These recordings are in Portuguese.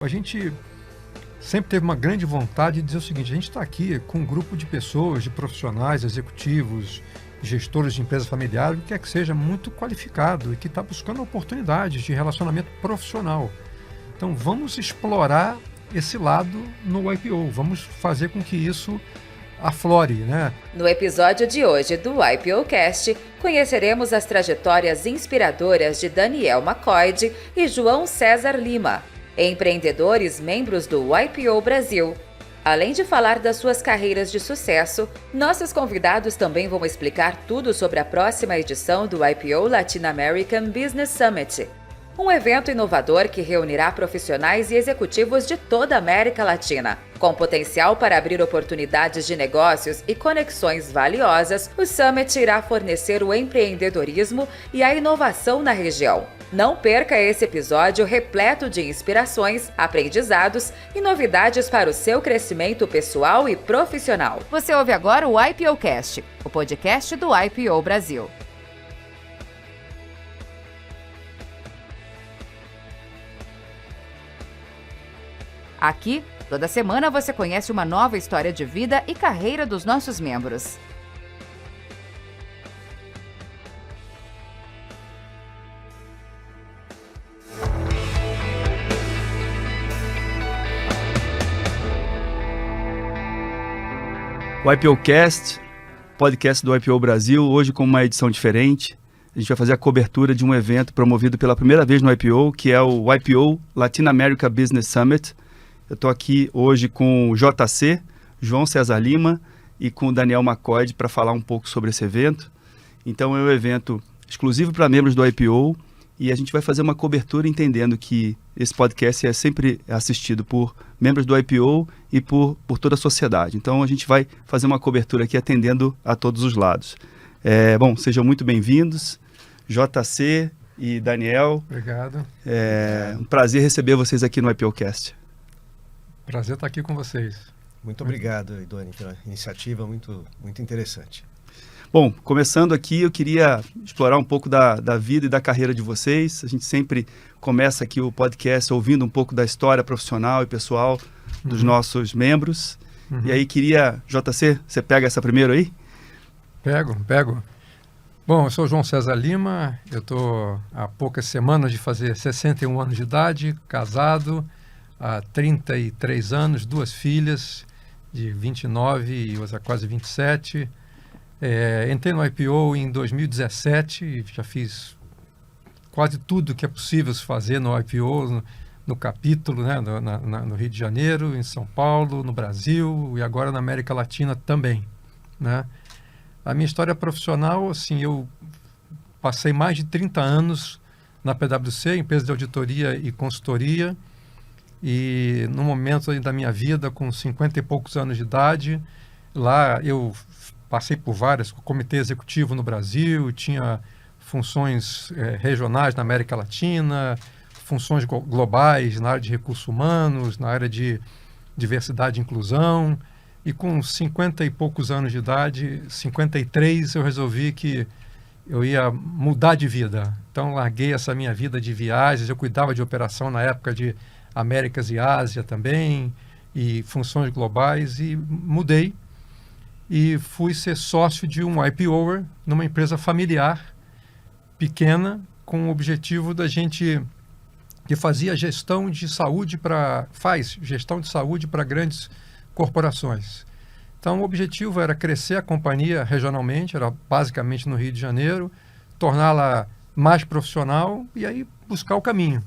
A gente sempre teve uma grande vontade de dizer o seguinte: a gente está aqui com um grupo de pessoas, de profissionais, executivos, gestores de empresa familiar, o que quer que seja, muito qualificado e que está buscando oportunidades de relacionamento profissional. Então vamos explorar esse lado no IPO, vamos fazer com que isso aflore, né? No episódio de hoje do IPOcast, conheceremos as trajetórias inspiradoras de Daniel McCoy e João César Lima, empreendedores membros do IPO Brasil. Além de falar das suas carreiras de sucesso, nossos convidados também vão explicar tudo sobre a próxima edição do IPO Latin American Business Summit, um evento inovador que reunirá profissionais e executivos de toda a América Latina. Com potencial para abrir oportunidades de negócios e conexões valiosas, o Summit irá fornecer o empreendedorismo e a inovação na região. Não perca esse episódio repleto de inspirações, aprendizados e novidades para o seu crescimento pessoal e profissional. Você ouve agora o IPOcast, o podcast do IPO Brasil. Aqui, toda semana você conhece uma nova história de vida e carreira dos nossos membros. O IPOcast, podcast do IPO Brasil, hoje com uma edição diferente. A gente vai fazer a cobertura de um evento promovido pela primeira vez no IPO, que é o IPO Latin America Business Summit. Eu estou aqui hoje com o JC, João César Lima, e com o Daniel McCoy para falar um pouco sobre esse evento. Então é um evento exclusivo para membros do IPO e a gente vai fazer uma cobertura entendendo que esse podcast é sempre assistido por membros do IPO e por toda a sociedade. Então a gente vai fazer uma cobertura aqui atendendo a todos os lados. Bom, sejam muito bem-vindos, JC e Daniel. Obrigado. É um prazer receber vocês aqui no IPOcast. Prazer estar aqui com vocês. Muito obrigado, Idoni, pela iniciativa, muito interessante. Bom, começando aqui, eu queria explorar um pouco da vida e da carreira de vocês. A gente sempre começa aqui o podcast ouvindo um pouco da história profissional e pessoal dos nossos membros. E aí queria, JC, você pega essa primeiro aí? Pego. Bom, eu sou João César Lima, eu estou há poucas semanas de fazer 61 anos de idade, casado há 33 anos, 2 filhas de 29 e outra quase 27. Entrei no IPO em 2017 e já fiz quase tudo que é possível se fazer no IPO, no capítulo, né, no Rio de Janeiro, em São Paulo, no Brasil e agora na América Latina também, né? A minha história profissional, assim, eu passei mais de 30 anos na PwC, empresa de auditoria e consultoria, e no momento da minha vida, com 50 e poucos anos de idade, lá eu passei por vários, comitê executivo no Brasil, tinha funções regionais na América Latina, funções globais na área de recursos humanos, na área de diversidade e inclusão. E com 50 e poucos anos de idade, 53, eu resolvi que eu ia mudar de vida. Então, larguei essa minha vida de viagens. Eu cuidava de operação na época de Américas e Ásia também, e funções globais, e mudei. E fui ser sócio de um IPOer numa empresa familiar, pequena, com o objetivo da gente que fazia gestão de saúde faz gestão de saúde para grandes corporações. Então o objetivo era crescer a companhia regionalmente, era basicamente no Rio de Janeiro, torná-la mais profissional e aí buscar o caminho.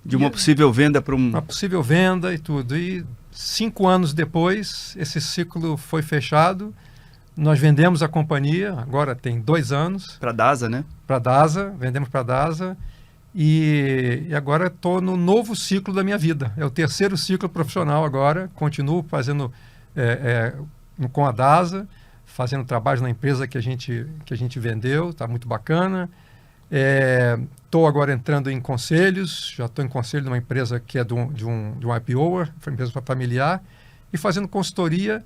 De uma possível venda para uma possível venda e tudo. E 5 anos depois, esse ciclo foi fechado, nós vendemos a companhia, agora tem 2 anos. Para a DASA, né? Para a DASA, vendemos para a DASA. E agora estou no novo ciclo da minha vida. É o 3º ciclo profissional agora. Continuo fazendo com a DASA, fazendo trabalho na empresa que a gente vendeu, está muito bacana. Estou agora entrando em conselhos, já estou em conselho de uma empresa que é de um IPOer, uma empresa familiar, e fazendo consultoria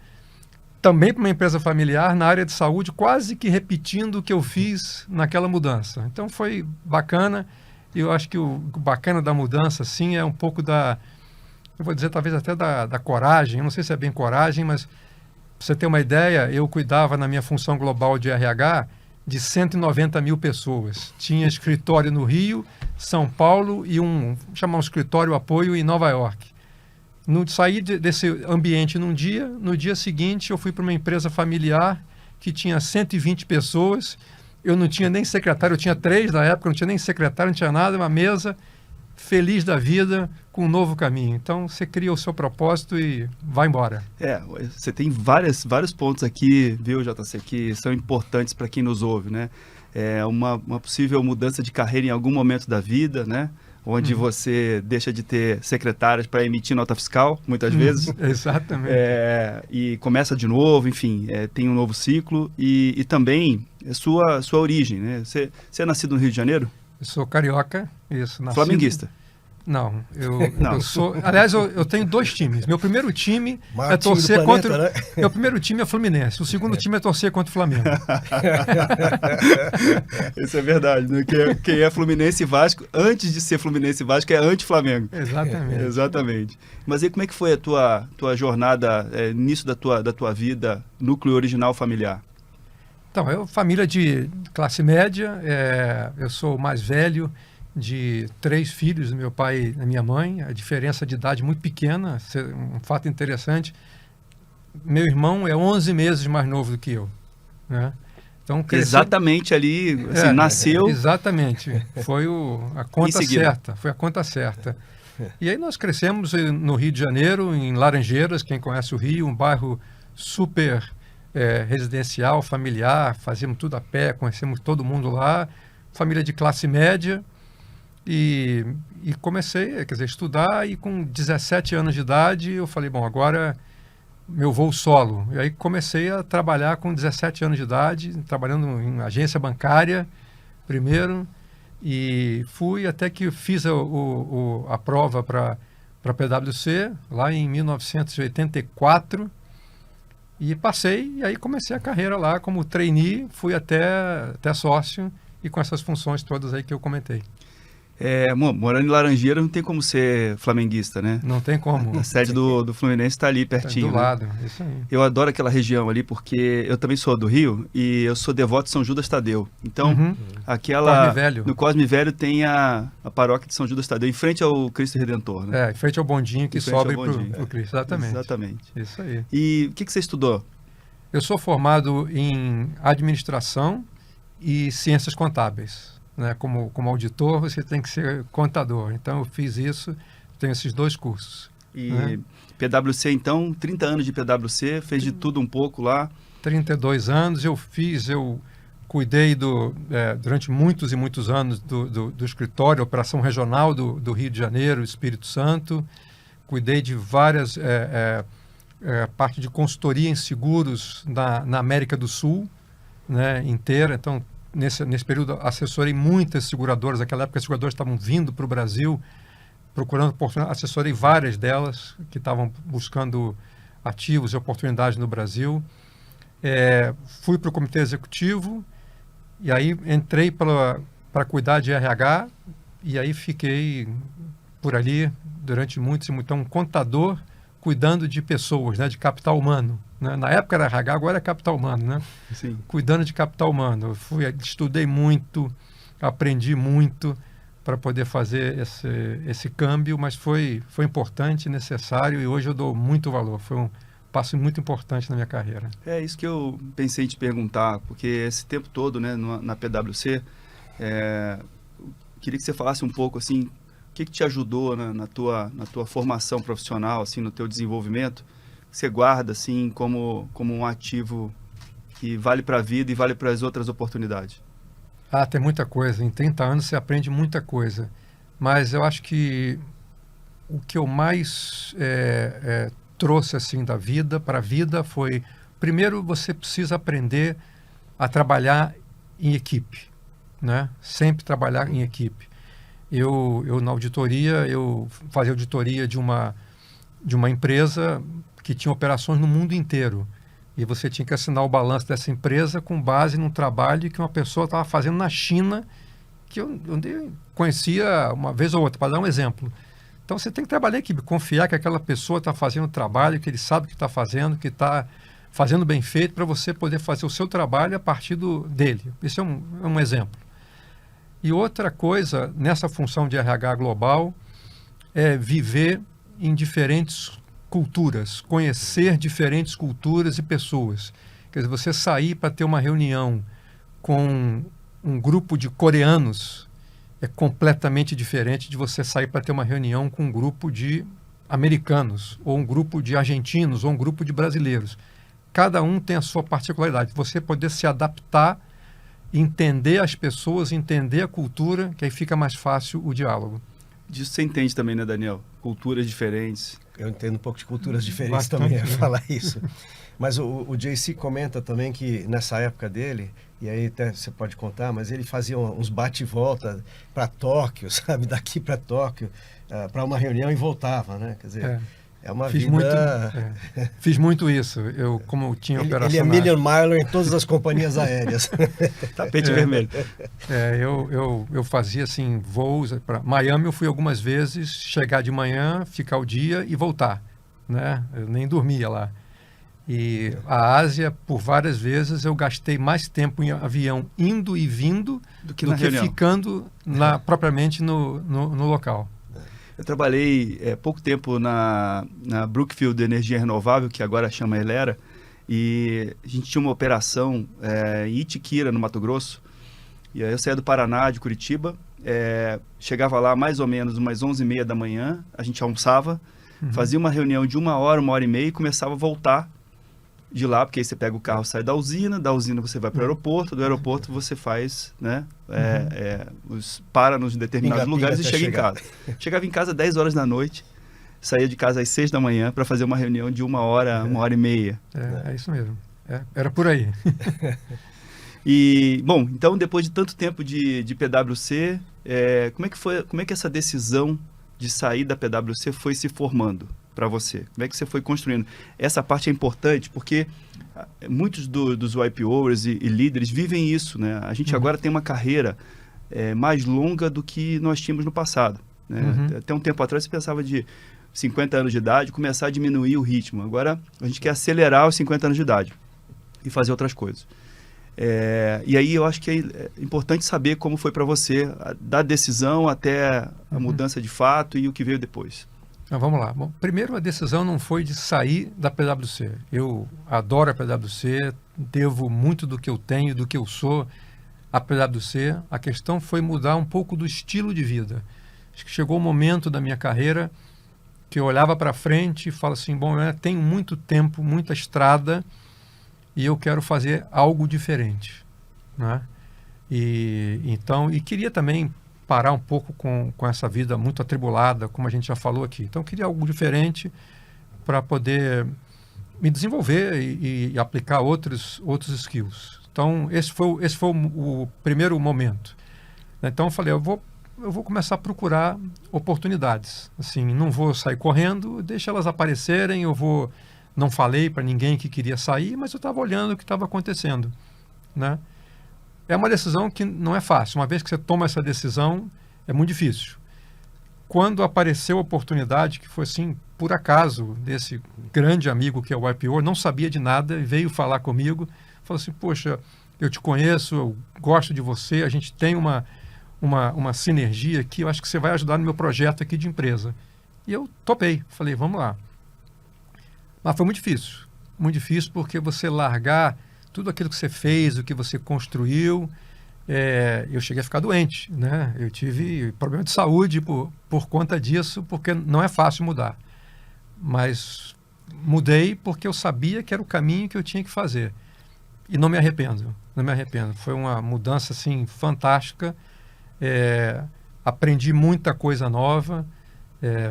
também para uma empresa familiar na área de saúde, quase que repetindo o que eu fiz naquela mudança. Então foi bacana. E eu acho que o bacana da mudança, sim, é um pouco eu vou dizer talvez até da coragem, eu não sei se é bem coragem, mas para você ter uma ideia, eu cuidava na minha função global de RH de 190 mil pessoas. Tinha escritório no Rio, São Paulo e chamar um escritório apoio em Nova York. Saí desse ambiente num dia, no dia seguinte eu fui para uma empresa familiar que tinha 120 pessoas, eu não tinha nem secretário, eu tinha 3 na época, não tinha nem secretário, não tinha nada, uma mesa, feliz da vida, com um novo caminho. Então, você cria o seu propósito e vai embora. Você tem vários pontos aqui, viu, JC, que são importantes para quem nos ouve, né? Uma possível mudança de carreira em algum momento da vida, né? Onde você deixa de ter secretárias para emitir nota fiscal, muitas vezes. Exatamente. E começa de novo, enfim, tem um novo ciclo. E também sua origem, né? Você é nascido no Rio de Janeiro? Eu sou carioca, isso. Flamenguista? Não, eu sou... Aliás, eu tenho 2 times. Meu primeiro time é torcer planeta, contra... Né? Meu primeiro time é Fluminense. O segundo time é torcer contra o Flamengo. Isso é verdade, né? Quem é Fluminense e Vasco, antes de ser Fluminense e Vasco, é anti-Flamengo. Exatamente. Exatamente. Mas aí como é que foi a tua jornada, início da tua vida, núcleo original familiar? Então, família de classe média, eu sou o mais velho de 3 filhos do meu pai e da minha mãe, a diferença de idade muito pequena, um fato interessante, meu irmão é 11 meses mais novo do que eu, né? Então, exatamente ali, assim, nasceu... Exatamente, foi a conta certa. E aí nós crescemos no Rio de Janeiro, em Laranjeiras, quem conhece o Rio, um bairro super residencial, familiar, fazíamos tudo a pé, conhecemos todo mundo lá, família de classe média. E comecei a estudar, e com 17 anos de idade eu falei, bom, agora meu voo solo. E aí comecei a trabalhar com 17 anos de idade, trabalhando em agência bancária primeiro, e fui até que fiz a prova para a PwC, lá em 1984, e passei, e aí comecei a carreira lá como trainee, fui até sócio, e com essas funções todas aí que eu comentei. Morando em Laranjeira não tem como ser flamenguista, né? Não tem como. A sede do Fluminense está ali pertinho. Do lado, isso aí. Eu adoro aquela região ali, porque eu também sou do Rio e eu sou devoto de São Judas Tadeu. Então, Cosme Velho. No Cosme Velho tem a paróquia de São Judas Tadeu, em frente ao Cristo Redentor, né? Em frente ao bondinho que sobe para o Cristo. Exatamente. Isso aí. E o que você estudou? Eu sou formado em administração e ciências contábeis. Né? Como auditor, você tem que ser contador. Então, eu fiz isso, tenho esses 2 cursos. E PwC, então, 30 anos de PwC, fez de tudo um pouco lá? 32 anos, eu cuidei durante muitos e muitos anos do escritório, operação regional do Rio de Janeiro, Espírito Santo, cuidei de várias parte de consultoria em seguros na América do Sul, né, inteira. Então, nesse período, assessorei muitas seguradoras. Naquela época, as seguradoras estavam vindo para o Brasil, procurando oportunidades. Assessorei várias delas que estavam buscando ativos e oportunidades no Brasil. Fui para o comitê executivo e aí entrei para cuidar de RH, e aí fiquei por ali durante muitos e então, um contador cuidando de pessoas, né, de capital humano. Né? Na época era RH, agora é capital humano, né? Sim. Cuidando de capital humano. Estudei muito, aprendi muito para poder fazer esse câmbio, mas foi importante, necessário, e hoje eu dou muito valor. Foi um passo muito importante na minha carreira. É isso que eu pensei em te perguntar, porque esse tempo todo, né, na PwC, queria que você falasse um pouco assim, o que te ajudou na tua formação profissional, assim, no teu desenvolvimento, que você guarda assim como um ativo que vale para a vida e vale para as outras oportunidades? Tem muita coisa. Em 30 anos você aprende muita coisa. Mas eu acho que o que eu mais trouxe assim da vida para a vida foi, primeiro, você precisa aprender a trabalhar em equipe, né? Sempre trabalhar em equipe. Eu na auditoria, eu fazia auditoria de uma empresa que tinha operações no mundo inteiro. E você tinha que assinar o balanço dessa empresa com base num trabalho que uma pessoa estava fazendo na China, que eu conhecia uma vez ou outra, para dar um exemplo. Então você tem que trabalhar em equipe, confiar que aquela pessoa está fazendo o trabalho, que ele sabe o que está fazendo, que está fazendo bem feito, para você poder fazer o seu trabalho a partir dele. Esse é um exemplo. E outra coisa, nessa função de RH global, é viver em diferentes culturas, conhecer diferentes culturas e pessoas. Quer dizer, você sair para ter uma reunião com um grupo de coreanos é completamente diferente de você sair para ter uma reunião com um grupo de americanos, ou um grupo de argentinos, ou um grupo de brasileiros. Cada um tem a sua particularidade. Você poder se adaptar, entender as pessoas, entender a cultura, que aí fica mais fácil o diálogo. Disso você entende também, né, Daniel? Culturas diferentes. Eu entendo um pouco de culturas diferentes Bastante. também, a falar isso. Mas o JC comenta também que nessa época dele, e aí até você pode contar, mas ele fazia uns bate e volta para Tóquio, sabe? Daqui para Tóquio, para uma reunião e voltava, né? Quer dizer, é uma vida... Fiz muito isso. Como eu tinha operação... Ele é million miler em todas as companhias aéreas. Tapete vermelho. Eu fazia assim, voos para Miami. Eu fui algumas vezes chegar de manhã, ficar o dia e voltar, né? Eu nem dormia lá. E a Ásia, por várias vezes, eu gastei mais tempo em avião indo e vindo do que ficando propriamente no local. Eu trabalhei pouco tempo na Brookfield Energia Renovável, que agora chama Elera, e a gente tinha uma operação em Itiquira, no Mato Grosso. E aí eu saía do Paraná, de Curitiba, chegava lá mais ou menos umas 11h30 da manhã, a gente almoçava, fazia uma reunião de 1h, 1h30 e começava a voltar de lá, porque aí você pega o carro, sai da usina você vai para o aeroporto, do aeroporto você faz, né, para nos determinados lugares e chega em casa. Chegava em casa às 10 horas da noite, saía de casa às 6 da manhã para fazer uma reunião de 1h, 1h30. É isso mesmo. Era por aí. E, bom, então depois de tanto tempo de PwC, como é que essa decisão de sair da PwC foi se formando para você? Como é que você foi construindo? Essa parte é importante porque muitos dos YPOers e líderes vivem isso, né? A gente agora tem uma carreira mais longa do que nós tínhamos no passado, né? Até um tempo atrás você pensava de 50 anos de idade, começar a diminuir o ritmo. Agora a gente quer acelerar os 50 anos de idade e fazer outras coisas. E aí eu acho que é importante saber como foi para você, da decisão até a mudança de fato e o que veio depois. Então, vamos lá. Bom, primeiro, a decisão não foi de sair da PwC. Eu adoro a PwC, devo muito do que eu tenho, do que eu sou à PwC. A questão foi mudar um pouco do estilo de vida. Acho que chegou o momento da minha carreira que eu olhava para frente e falava assim, bom, eu tenho muito tempo, muita estrada e eu quero fazer algo diferente, né? E queria também parar um pouco com essa vida muito atribulada, como a gente já falou aqui. Então, eu queria algo diferente para poder me desenvolver e aplicar outros skills. Então, esse foi o primeiro momento. Então, eu falei, eu vou começar a procurar oportunidades. Assim, não vou sair correndo, deixa elas aparecerem, não falei para ninguém que queria sair, mas eu estava olhando o que estava acontecendo, né? É uma decisão que não é fácil. Uma vez que você toma essa decisão, é muito difícil. Quando apareceu a oportunidade, que foi assim, por acaso, desse grande amigo que é o YPO, não sabia de nada, veio falar comigo, falou assim, poxa, eu te conheço, eu gosto de você, a gente tem uma sinergia aqui, eu acho que você vai ajudar no meu projeto aqui de empresa. E eu topei, falei, vamos lá. Mas foi muito difícil porque você largar tudo aquilo que você fez, o que você construiu, eu cheguei a ficar doente, né? Eu tive problema de saúde por conta disso, porque não é fácil mudar. Mas mudei porque eu sabia que era o caminho que eu tinha que fazer. E não me arrependo. Foi uma mudança assim, fantástica. Aprendi muita coisa nova.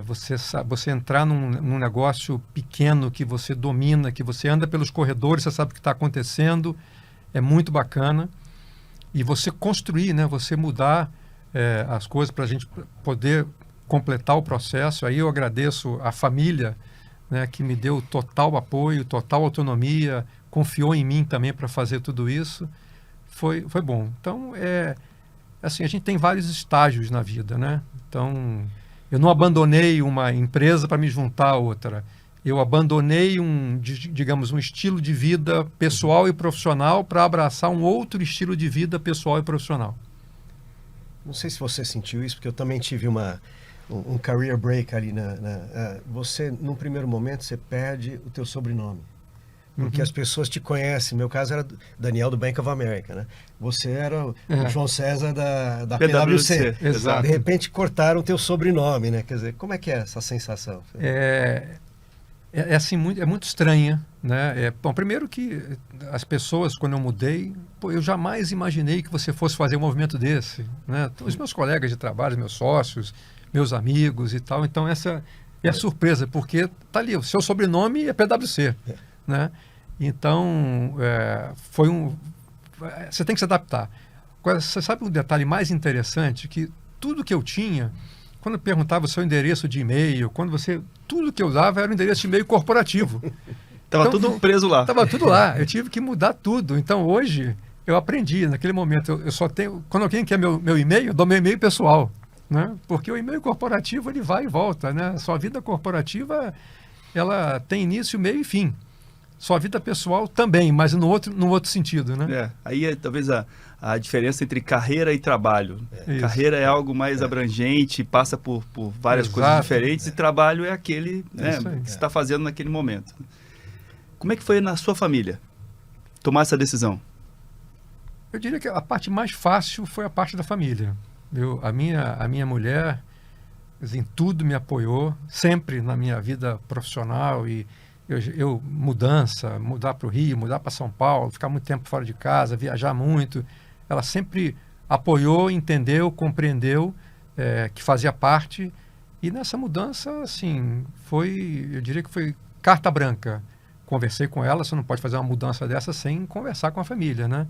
Você entrar num negócio pequeno que você domina, que você anda pelos corredores, você sabe o que está acontecendo, é muito bacana. E você construir, né? Você mudar as coisas para a gente poder completar o processo. Aí eu agradeço a família, né, que me deu total apoio, total autonomia, confiou em mim também para fazer tudo isso. Foi bom. Então, assim, a gente tem vários estágios na vida, né? Então, Eu não abandonei uma empresa para me juntar a outra. Eu abandonei digamos, um estilo de vida pessoal e profissional para abraçar um outro estilo de vida pessoal e profissional. Não sei se você sentiu isso, porque eu também tive um career break ali. Você, num primeiro momento, você perde o teu sobrenome. Porque as pessoas te conhecem. Meu caso era Daniel do Bank of America, né? Você era o João César da PwC. Exato. De repente cortaram o teu sobrenome, né? Quer dizer, como é que é essa sensação? Assim, é muito estranha, né? Bom, primeiro que as pessoas, quando eu mudei, eu jamais imaginei que você fosse fazer um movimento desse, né? Os meus colegas de trabalho, meus sócios, meus amigos e tal. Então essa é a surpresa, porque tá ali, o seu sobrenome é PwC, né? Então você tem que se adaptar. Agora, você sabe um detalhe mais interessante? Que tudo que eu tinha, quando eu perguntava o seu endereço de e-mail, tudo que eu usava era um endereço de e-mail corporativo. Estava tudo preso lá. Estava tudo lá. Eu tive que mudar tudo. Então, hoje, eu aprendi. Naquele momento, eu só tenho... Quando alguém quer meu e-mail, eu dou meu e-mail pessoal, né? Porque o e-mail corporativo, ele vai e volta, né? Sua vida corporativa, ela tem início, meio e fim. Sua vida pessoal também, mas no outro sentido, né? Aí talvez a diferença entre carreira e trabalho. Isso. Carreira é algo mais abrangente, passa por várias coisas diferentes, e trabalho é aquele, né, que você está fazendo naquele momento. Como é que foi na sua família tomar essa decisão? Eu diria que a parte mais fácil foi a parte da família. A minha mulher, em tudo me apoiou, sempre na minha vida profissional, e mudar para o Rio, mudar para São Paulo, ficar muito tempo fora de casa, viajar muito. Ela sempre apoiou, entendeu, compreendeu que fazia parte. E nessa mudança, assim, eu diria que foi carta branca. Conversei com ela, você não pode fazer uma mudança dessa sem conversar com a família, né?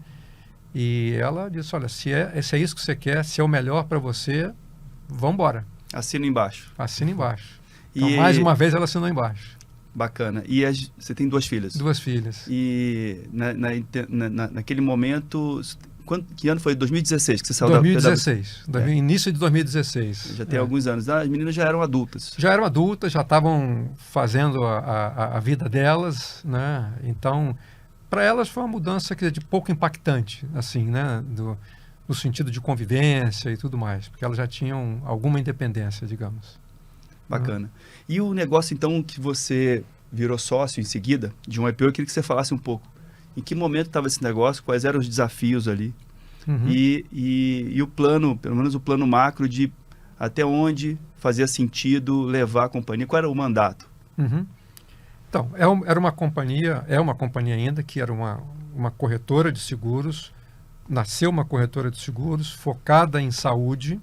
E ela disse, olha, se é isso que você quer, se é o melhor para você, vamos embora. Assina embaixo. Assina embaixo. Então, mais uma vez, ela assinou embaixo. Bacana. E você tem 2 filhas? 2 filhas. E naquele momento, que ano foi? 2016 que você saiu 2016. Início de 2016. Já tem alguns anos. As meninas já eram adultas. Já eram adultas, já estavam fazendo a vida delas, né? Então, para elas foi uma mudança de pouco impactante, assim, né? No sentido de convivência e tudo mais, porque elas já tinham alguma independência, digamos. Bacana. E o negócio, então, que você virou sócio em seguida de um IPO, eu queria que você falasse um pouco. Em que momento estava esse negócio? Quais eram os desafios ali? E o plano, pelo menos o plano macro de até onde fazia sentido levar a companhia? Qual era o mandato? Então, era uma companhia, é uma companhia ainda, que era uma corretora de seguros, nasceu uma corretora de seguros focada em saúde,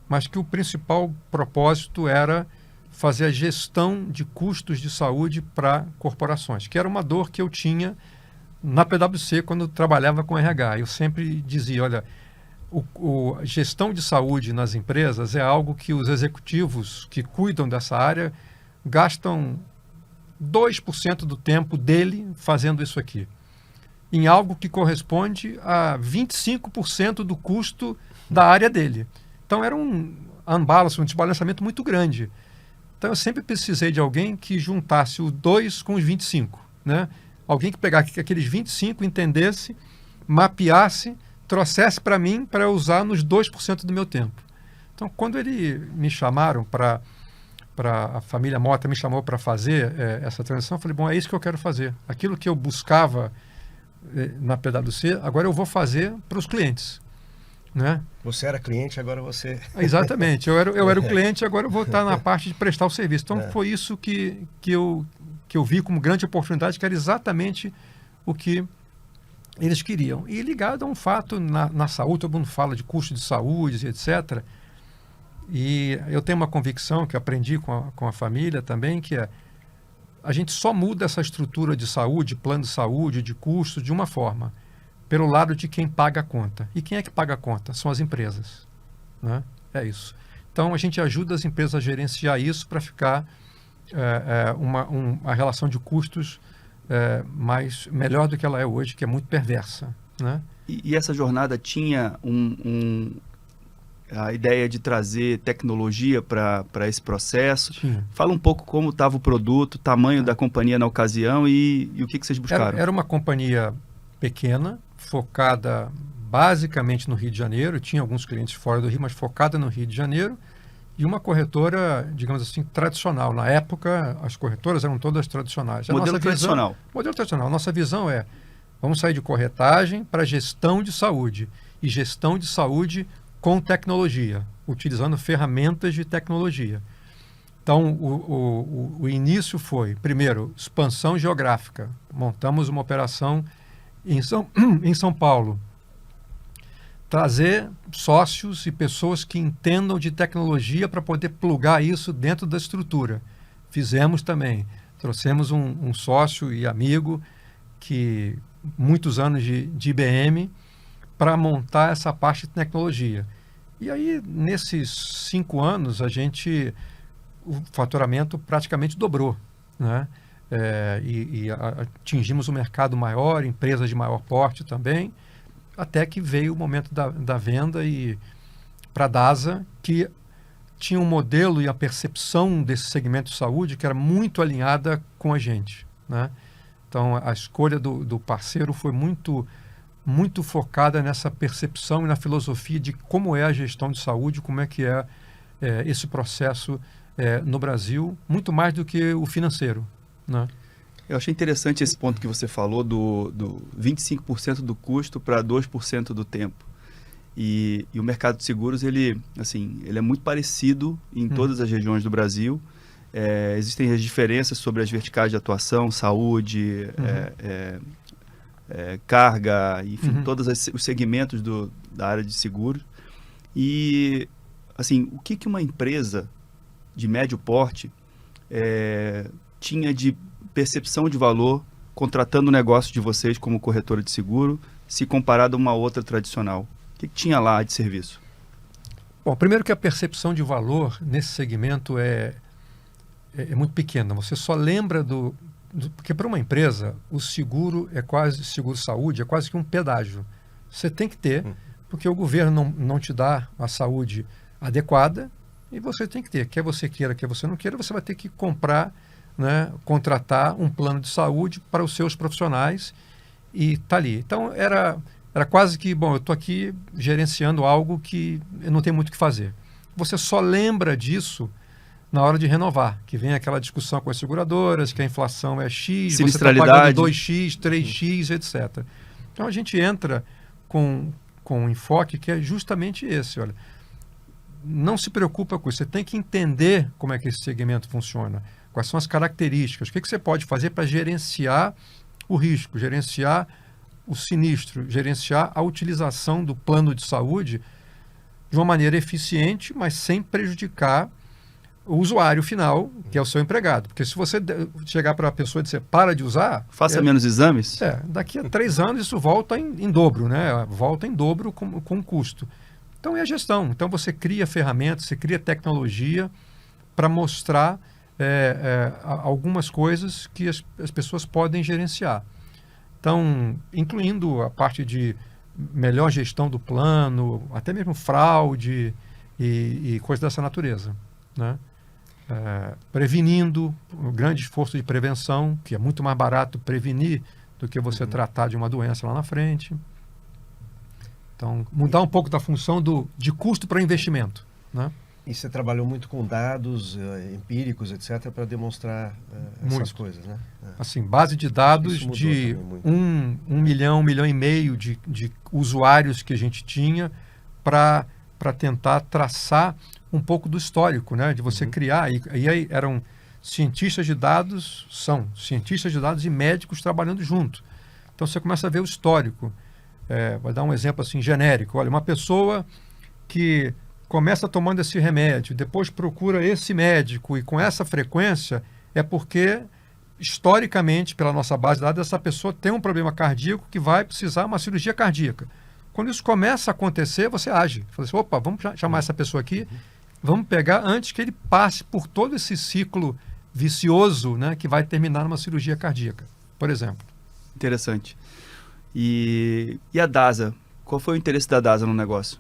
mas que o principal propósito era fazer a gestão de custos de saúde para corporações, que era uma dor que eu tinha na PwC quando eu trabalhava com RH. Eu sempre dizia, olha, a gestão de saúde nas empresas é algo que os executivos que cuidam dessa área gastam 2% do tempo dele fazendo isso aqui, em algo que corresponde a 25% do custo da área dele. Então era um desbalanceamento muito grande. Então eu sempre precisei de alguém que juntasse o 2 com os 25, né? Alguém que pegasse aqueles 25, entendesse, mapeasse, trouxesse para mim para eu usar nos 2% do meu tempo. Então quando me chamaram a família Mota me chamou para fazer essa transição, eu falei, bom, é isso que eu quero fazer. Aquilo que eu buscava na PwC, agora eu vou fazer para os clientes. Né? Você era cliente, agora você... Exatamente, eu era o cliente, agora eu vou estar na parte de prestar o serviço. Então foi isso que eu vi como grande oportunidade, que era exatamente o que eles queriam. E ligado a um fato na saúde, todo mundo fala de custo de saúde, etc. E eu tenho uma convicção que aprendi com a família também, que a gente só muda essa estrutura de saúde, plano de saúde, de custo, de uma forma, pelo lado de quem paga a conta. E quem é que paga a conta? São as empresas, né? É isso. Então, a gente ajuda as empresas a gerenciar isso para ficar uma relação de custos melhor do que ela é hoje, que é muito perversa, né? E essa jornada tinha a ideia de trazer tecnologia para esse processo. Tinha. Fala um pouco como estava o produto, o tamanho da companhia na ocasião e o que vocês buscaram. Era uma companhia pequena, focada basicamente no Rio de Janeiro, tinha alguns clientes fora do Rio, mas focada no Rio de Janeiro, e uma corretora, digamos assim, tradicional. Na época, as corretoras eram todas tradicionais. Modelo tradicional. Modelo tradicional. Nossa visão é, vamos sair de corretagem para gestão de saúde, e gestão de saúde com tecnologia, utilizando ferramentas de tecnologia. Então, o início foi, primeiro, expansão geográfica. Montamos uma operação em São Paulo. Trazer sócios e pessoas que entendam de tecnologia para poder plugar isso dentro da estrutura. Fizemos também. Trouxemos um sócio e amigo que muitos anos de IBM para montar essa parte de tecnologia. E aí, nesses 5 anos, o faturamento praticamente dobrou, né? Atingimos um mercado maior, empresas de maior porte também, até que veio o momento da venda para a DASA, que tinha um modelo e a percepção desse segmento de saúde que era muito alinhada com a gente, né? Então, a escolha do parceiro foi muito focada nessa percepção e na filosofia de como é a gestão de saúde, como é que é esse processo no Brasil, muito mais do que o financeiro, né? Eu achei interessante esse ponto que você falou do 25% do custo para 2% do tempo. E o mercado de seguros, ele é muito parecido em todas as regiões do Brasil. Existem as diferenças sobre as verticais de atuação, saúde, carga, enfim, todos os segmentos da área de seguros. E, assim, o que uma empresa de médio porte tinha de percepção de valor contratando o negócio de vocês como corretora de seguro, se comparado a uma outra tradicional? O que tinha lá de serviço? Bom, primeiro que a percepção de valor nesse segmento é muito pequena. Você só lembra porque para uma empresa, o seguro seguro-saúde é quase que um pedágio. Você tem que ter, porque o governo não te dá a saúde adequada e você tem que ter. Quer você queira, quer você não queira, você vai ter que comprar, né, contratar um plano de saúde para os seus profissionais e está ali. Então, era quase que, bom, eu estou aqui gerenciando algo que eu não tenho muito o que fazer. Você só lembra disso na hora de renovar, que vem aquela discussão com as seguradoras, que a inflação é X, você está pagando 2X, 3X, etc. Então, a gente entra com um enfoque que é justamente esse, olha, não se preocupa com isso, você tem que entender como é que esse segmento funciona, quais são as características, o que você pode fazer para gerenciar o risco, gerenciar o sinistro, gerenciar a utilização do plano de saúde de uma maneira eficiente, mas sem prejudicar o usuário final, que é o seu empregado. Porque se você chegar para a pessoa e dizer, para de usar... Faça menos exames? Daqui a 3 anos isso volta em dobro, né? Volta em dobro com custo. Então é a gestão. Então você cria ferramentas, você cria tecnologia para mostrar algumas coisas que as pessoas podem gerenciar. Então, incluindo a parte de melhor gestão do plano, até mesmo fraude e coisas dessa natureza, né? Prevenindo, um grande esforço de prevenção, que é muito mais barato prevenir do que você tratar de uma doença lá na frente. Então, mudar um pouco da função de custo para investimento, né? E você trabalhou muito com dados empíricos, etc., para demonstrar essas coisas, né? Assim, base de dados de 1 milhão, 1,5 milhão de usuários que a gente tinha para tentar traçar um pouco do histórico, né? De você criar. E aí eram cientistas de dados, são cientistas de dados e médicos trabalhando junto. Então você começa a ver o histórico. Vai dar um exemplo assim genérico. Olha, uma pessoa que começa tomando esse remédio, depois procura esse médico e com essa frequência, é porque, historicamente, pela nossa base de dados, essa pessoa tem um problema cardíaco que vai precisar de uma cirurgia cardíaca. Quando isso começa a acontecer, você age. Fala assim, opa, vamos chamar essa pessoa aqui, vamos pegar antes que ele passe por todo esse ciclo vicioso, né, que vai terminar numa cirurgia cardíaca, por exemplo. Interessante. E a DASA? Qual foi o interesse da DASA no negócio?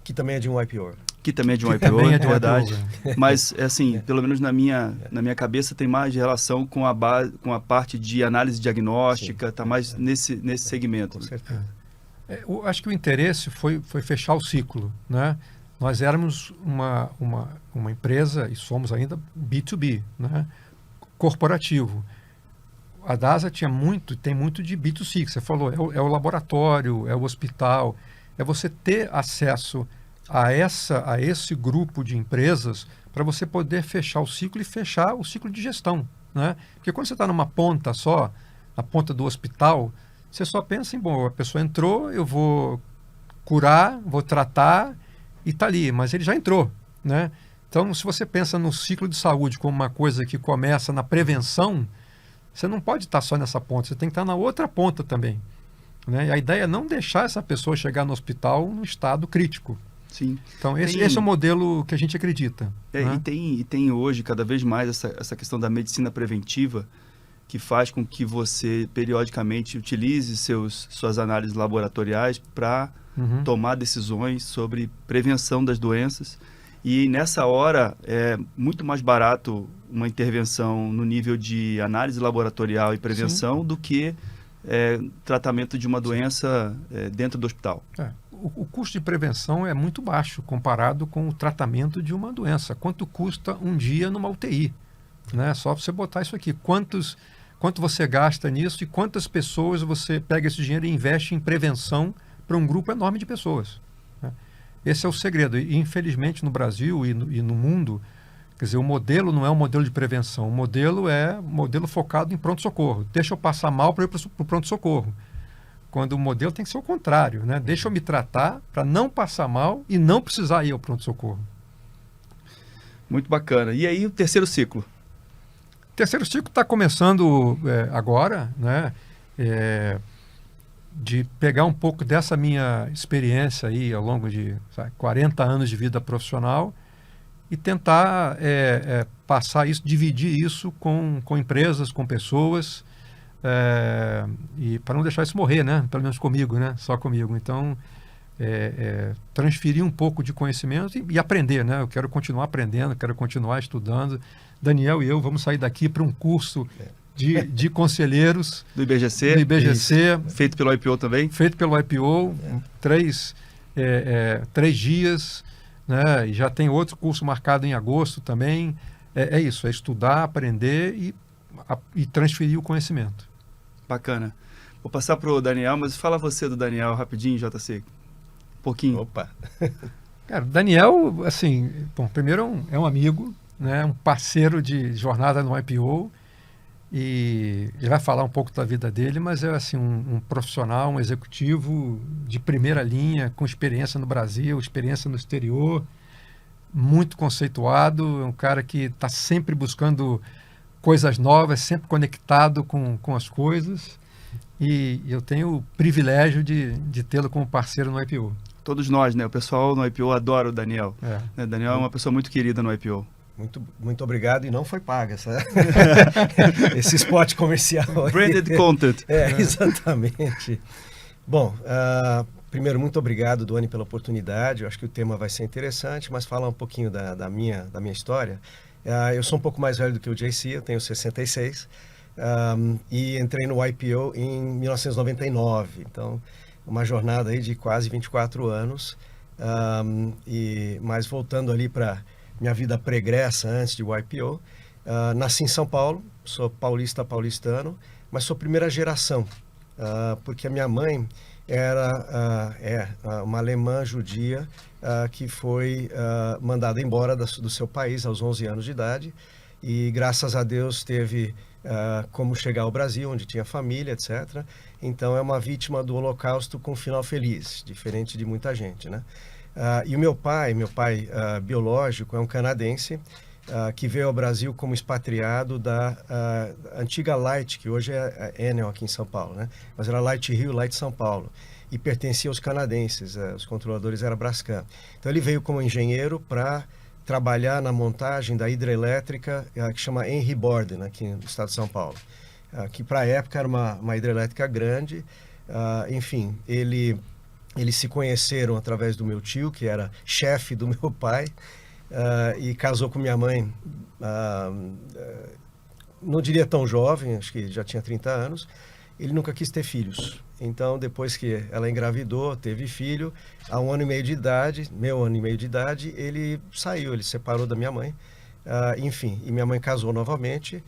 Que também é de um IPO. Que também é de um IPO, também é de um verdade. IPO, Mas, assim, pelo menos na minha cabeça tem mais relação com a parte de análise diagnóstica, está mais nesse segmento. Com certeza. Eu acho que o interesse foi fechar o ciclo, né? Nós éramos uma empresa, e somos ainda B2B, né? Corporativo. A DASA tem muito de B2C, que você falou, é o laboratório, é o hospital, é você ter acesso a esse grupo de empresas para você poder fechar o ciclo e fechar o ciclo de gestão, né? Porque quando você está numa ponta só, na ponta do hospital, você só pensa em, bom, a pessoa entrou, eu vou curar, vou tratar e está ali, mas ele já entrou, né? Então, se você pensa no ciclo de saúde como uma coisa que começa na prevenção, você não pode estar só nessa ponta, você tem que estar na outra ponta também, né? E a ideia é não deixar essa pessoa chegar no hospital no estado crítico. Sim. Então, esse é o modelo que a gente acredita. Né? E tem hoje, cada vez mais, essa questão da medicina preventiva, que faz com que você, periodicamente, utilize suas análises laboratoriais para tomar decisões sobre prevenção das doenças. E, nessa hora, é muito mais barato uma intervenção no nível de análise laboratorial e prevenção do que tratamento de uma doença dentro do hospital. O custo de prevenção é muito baixo comparado com o tratamento de uma doença. Quanto custa um dia numa UTI? Né? Só você botar isso aqui. Quanto você gasta nisso e quantas pessoas você pega esse dinheiro e investe em prevenção para um grupo enorme de pessoas. Né? Esse é o segredo. E, infelizmente, no Brasil e no mundo, quer dizer, o modelo não é um modelo de prevenção. O modelo é um modelo focado em pronto-socorro. Deixa eu passar mal para ir para o pronto-socorro. Quando o modelo tem que ser o contrário, né? Deixa eu me tratar para não passar mal e não precisar ir ao pronto-socorro. Muito bacana. E aí o terceiro ciclo? O terceiro ciclo está começando agora, né? De pegar um pouco dessa minha experiência aí ao longo de 40 anos de vida profissional e tentar passar isso, dividir isso com empresas, com pessoas, e para não deixar isso morrer, né? Pelo menos comigo, né? Só comigo. Então, transferir um pouco de conhecimento e aprender, né? Eu quero continuar aprendendo, quero continuar estudando. Daniel e eu vamos sair daqui para um curso de conselheiros do IBGC, feito pelo IPO também. Feito pelo IPO, 3 dias, né? E já tem outro curso marcado em agosto também. É isso, é estudar, aprender e transferir o conhecimento. Bacana. Vou passar para o Daniel, mas fala você do Daniel rapidinho, JC. Um pouquinho. Opa! Cara, o Daniel, assim, bom, primeiro é um amigo, né? Um parceiro de jornada no IPO, e ele vai falar um pouco da vida dele, mas é assim, um profissional, um executivo de primeira linha, com experiência no Brasil, experiência no exterior, muito conceituado, é um cara que está sempre buscando coisas novas, sempre conectado com as coisas, e eu tenho o privilégio de tê-lo como parceiro no IPO. Todos nós, né? O pessoal no IPO adora o Daniel. O Daniel é uma pessoa muito querida no IPO. Muito, muito obrigado, e não foi paga esse spot comercial. Branded content. Exatamente. Bom, primeiro, muito obrigado, Doni, pela oportunidade. Eu acho que o tema vai ser interessante, mas falar um pouquinho da minha história. Eu sou um pouco mais velho do que o JC, eu tenho 66, e entrei no IPO em 1999. Então, uma jornada aí de quase 24 anos. Mas voltando ali para minha vida pregressa antes de IPO, nasci em São Paulo, sou paulistano, mas sou primeira geração, porque a minha mãe era uma alemã judia que foi mandada embora do seu país aos 11 anos de idade, e graças a Deus teve como chegar ao Brasil, onde tinha família, etc. Então é uma vítima do Holocausto com final feliz, diferente de muita gente, né? E o meu pai biológico, é um canadense que veio ao Brasil como expatriado da antiga Light, que hoje é a Enel aqui em São Paulo, né? Mas era Light Rio, Light São Paulo, e pertencia aos canadenses, os controladores eram Braskem. Então ele veio como engenheiro para trabalhar na montagem da hidrelétrica que chama Henry Borden, aqui no estado de São Paulo, que para a época era uma hidrelétrica grande. Enfim, ele Eles se conheceram através do meu tio, que era chefe do meu pai, e casou com minha mãe, não diria tão jovem, acho que já tinha 30 anos. Ele nunca quis ter filhos. Então, depois que ela engravidou, teve filho, a 1 ano e meio de idade, meu 1 ano e meio de idade, ele saiu, ele separou da minha mãe. Enfim, e minha mãe casou novamente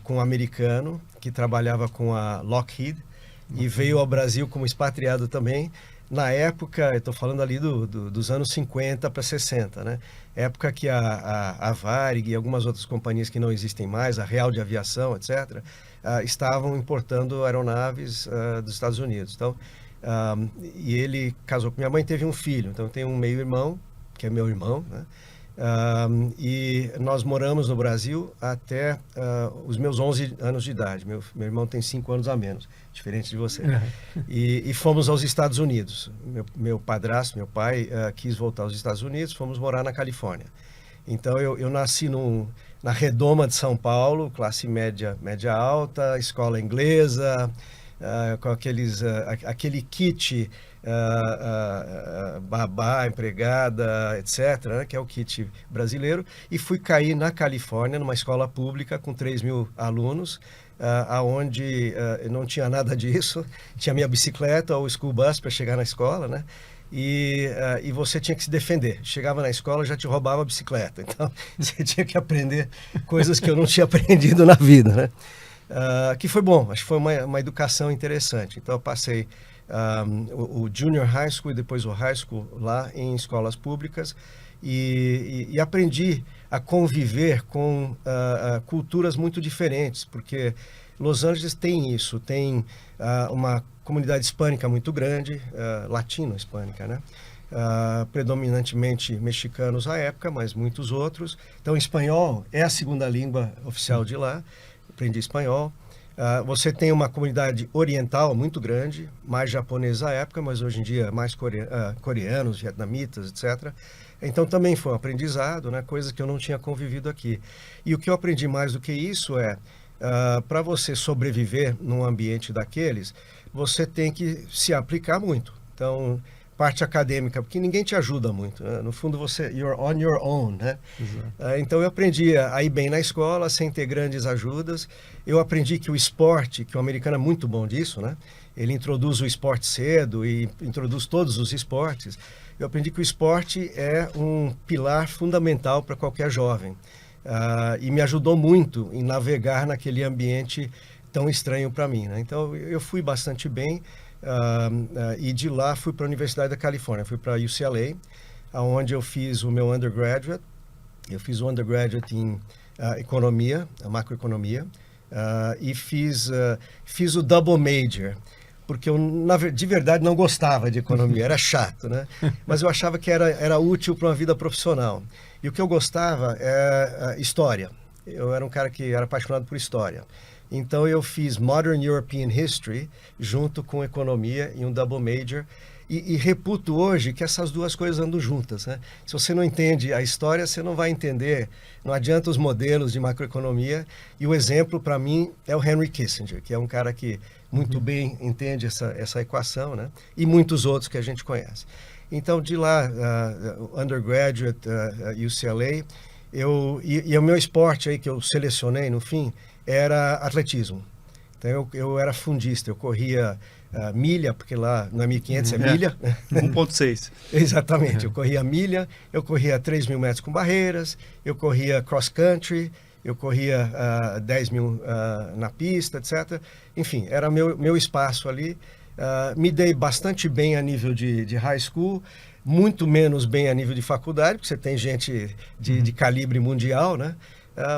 com um americano que trabalhava com a Lockheed e veio ao Brasil como expatriado também. Na época, eu estou falando ali dos anos 50 para 60, né? Época que a Varig e algumas outras companhias que não existem mais, a Real de Aviação, etc., estavam importando aeronaves dos Estados Unidos. Então, e ele casou com minha mãe e teve um filho. Então, tem um meio-irmão, que é meu irmão, né? E nós moramos no Brasil até os meus 11 anos de idade. Meu irmão tem 5 anos a menos, diferente de você. E fomos aos Estados Unidos. Meu padrasto, meu pai, quis voltar aos Estados Unidos, fomos morar na Califórnia. Então eu nasci na Redoma de São Paulo, classe média alta, escola inglesa, com aquele kit babá, empregada, etc., né, que é o kit brasileiro, e fui cair na Califórnia, numa escola pública com 3.000 alunos, aonde não tinha nada disso, tinha minha bicicleta ou school bus para chegar na escola, né? E você tinha que se defender. Chegava na escola, já te roubava a bicicleta. Então, você tinha que aprender coisas que eu não tinha aprendido na vida, né? Que foi bom, acho que foi uma educação interessante. Então, eu passei o Junior High School e depois o High School lá em escolas públicas e aprendi a conviver com culturas muito diferentes, porque Los Angeles tem isso, tem uma comunidade hispânica muito grande, latino-hispânica, né? Predominantemente mexicanos à época, mas muitos outros. Então, espanhol é a segunda língua oficial de lá, aprendi espanhol. Você tem uma comunidade oriental muito grande, mais japonesa à época, mas hoje em dia mais coreanos, vietnamitas, etc. Então também foi um aprendizado, né? Coisa que eu não tinha convivido aqui. E o que eu aprendi mais do que isso para você sobreviver num ambiente daqueles, você tem que se aplicar muito. Então, parte acadêmica, porque ninguém te ajuda muito, né? No fundo, you're on your own, né? Então, eu aprendi a ir bem na escola, sem ter grandes ajudas. Eu aprendi que o esporte, que o americano é muito bom disso, né? Ele introduz o esporte cedo e introduz todos os esportes. Eu aprendi que o esporte é um pilar fundamental para qualquer jovem. E me ajudou muito em navegar naquele ambiente tão estranho para mim, né? Então, eu fui bastante bem. E de lá fui para a Universidade da Califórnia, fui para a UCLA, onde eu fiz o meu undergraduate. Eu fiz o undergraduate em economia, macroeconomia, e fiz o double major, porque eu de verdade não gostava de economia, era chato, né? Mas eu achava que era útil para uma vida profissional. E o que eu gostava é história. Eu era um cara que era apaixonado por história. Então eu fiz Modern European History junto com economia em um double major e reputo hoje que essas duas coisas andam juntas, né? Se você não entende a história, você não vai entender, não adianta os modelos de macroeconomia. E o exemplo para mim é o Henry Kissinger, que é um cara que muito bem entende essa equação, né? E muitos outros que a gente conhece. Então de lá, undergraduate, UCLA, e o meu esporte aí que eu selecionei no fim era atletismo. Então eu era fundista, eu corria milha, porque lá não é 1.500, é milha. 1.6. Exatamente, eu corria milha, eu corria 3.000 metros com barreiras, eu corria cross country, eu corria 10.000 na pista, etc. Enfim, era meu espaço ali. Me dei bastante bem a nível de high school, muito menos bem a nível de faculdade, porque você tem gente de calibre mundial, né?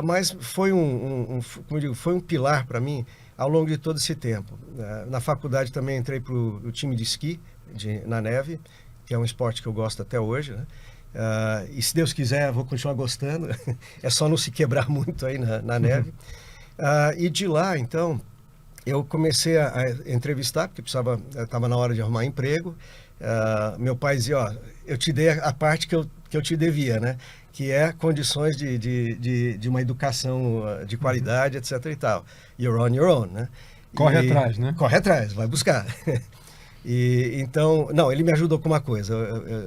Mas foi como eu digo, foi um pilar para mim ao longo de todo esse tempo. Na faculdade também entrei para o time de esqui na neve, que é um esporte que eu gosto até hoje, né? E se Deus quiser, eu vou continuar gostando. É só não se quebrar muito aí na neve. E de lá, então, eu comecei a entrevistar, porque estava na hora de arrumar emprego. Meu pai dizia, ó, eu te dei a parte que eu te devia, né? Que é condições de uma educação de qualidade, etc. e tal. You're on your own, né? Corre atrás, né? Corre atrás, vai buscar. E então, não, ele me ajudou com uma coisa,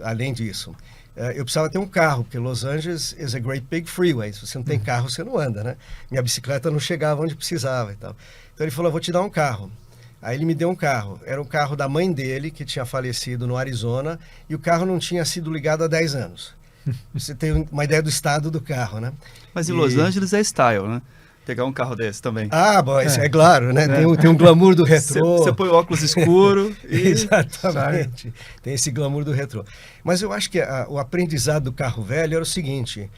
além disso. Eu precisava ter um carro, porque Los Angeles is a great big freeway. Se você não tem carro, você não anda, né? Minha bicicleta não chegava onde precisava e tal. Então ele falou, vou te dar um carro. Aí ele me deu um carro. Era um carro da mãe dele, que tinha falecido no Arizona, e o carro não tinha sido ligado há 10 anos. Você tem uma ideia do estado do carro, né? Mas em Los Angeles é style, né? Pegar um carro desse também. Ah, bom, isso é claro, né? Tem um glamour do retrô. Você põe o óculos escuro e... Exatamente. Tem esse glamour do retrô. Mas eu acho que o aprendizado do carro velho era o seguinte,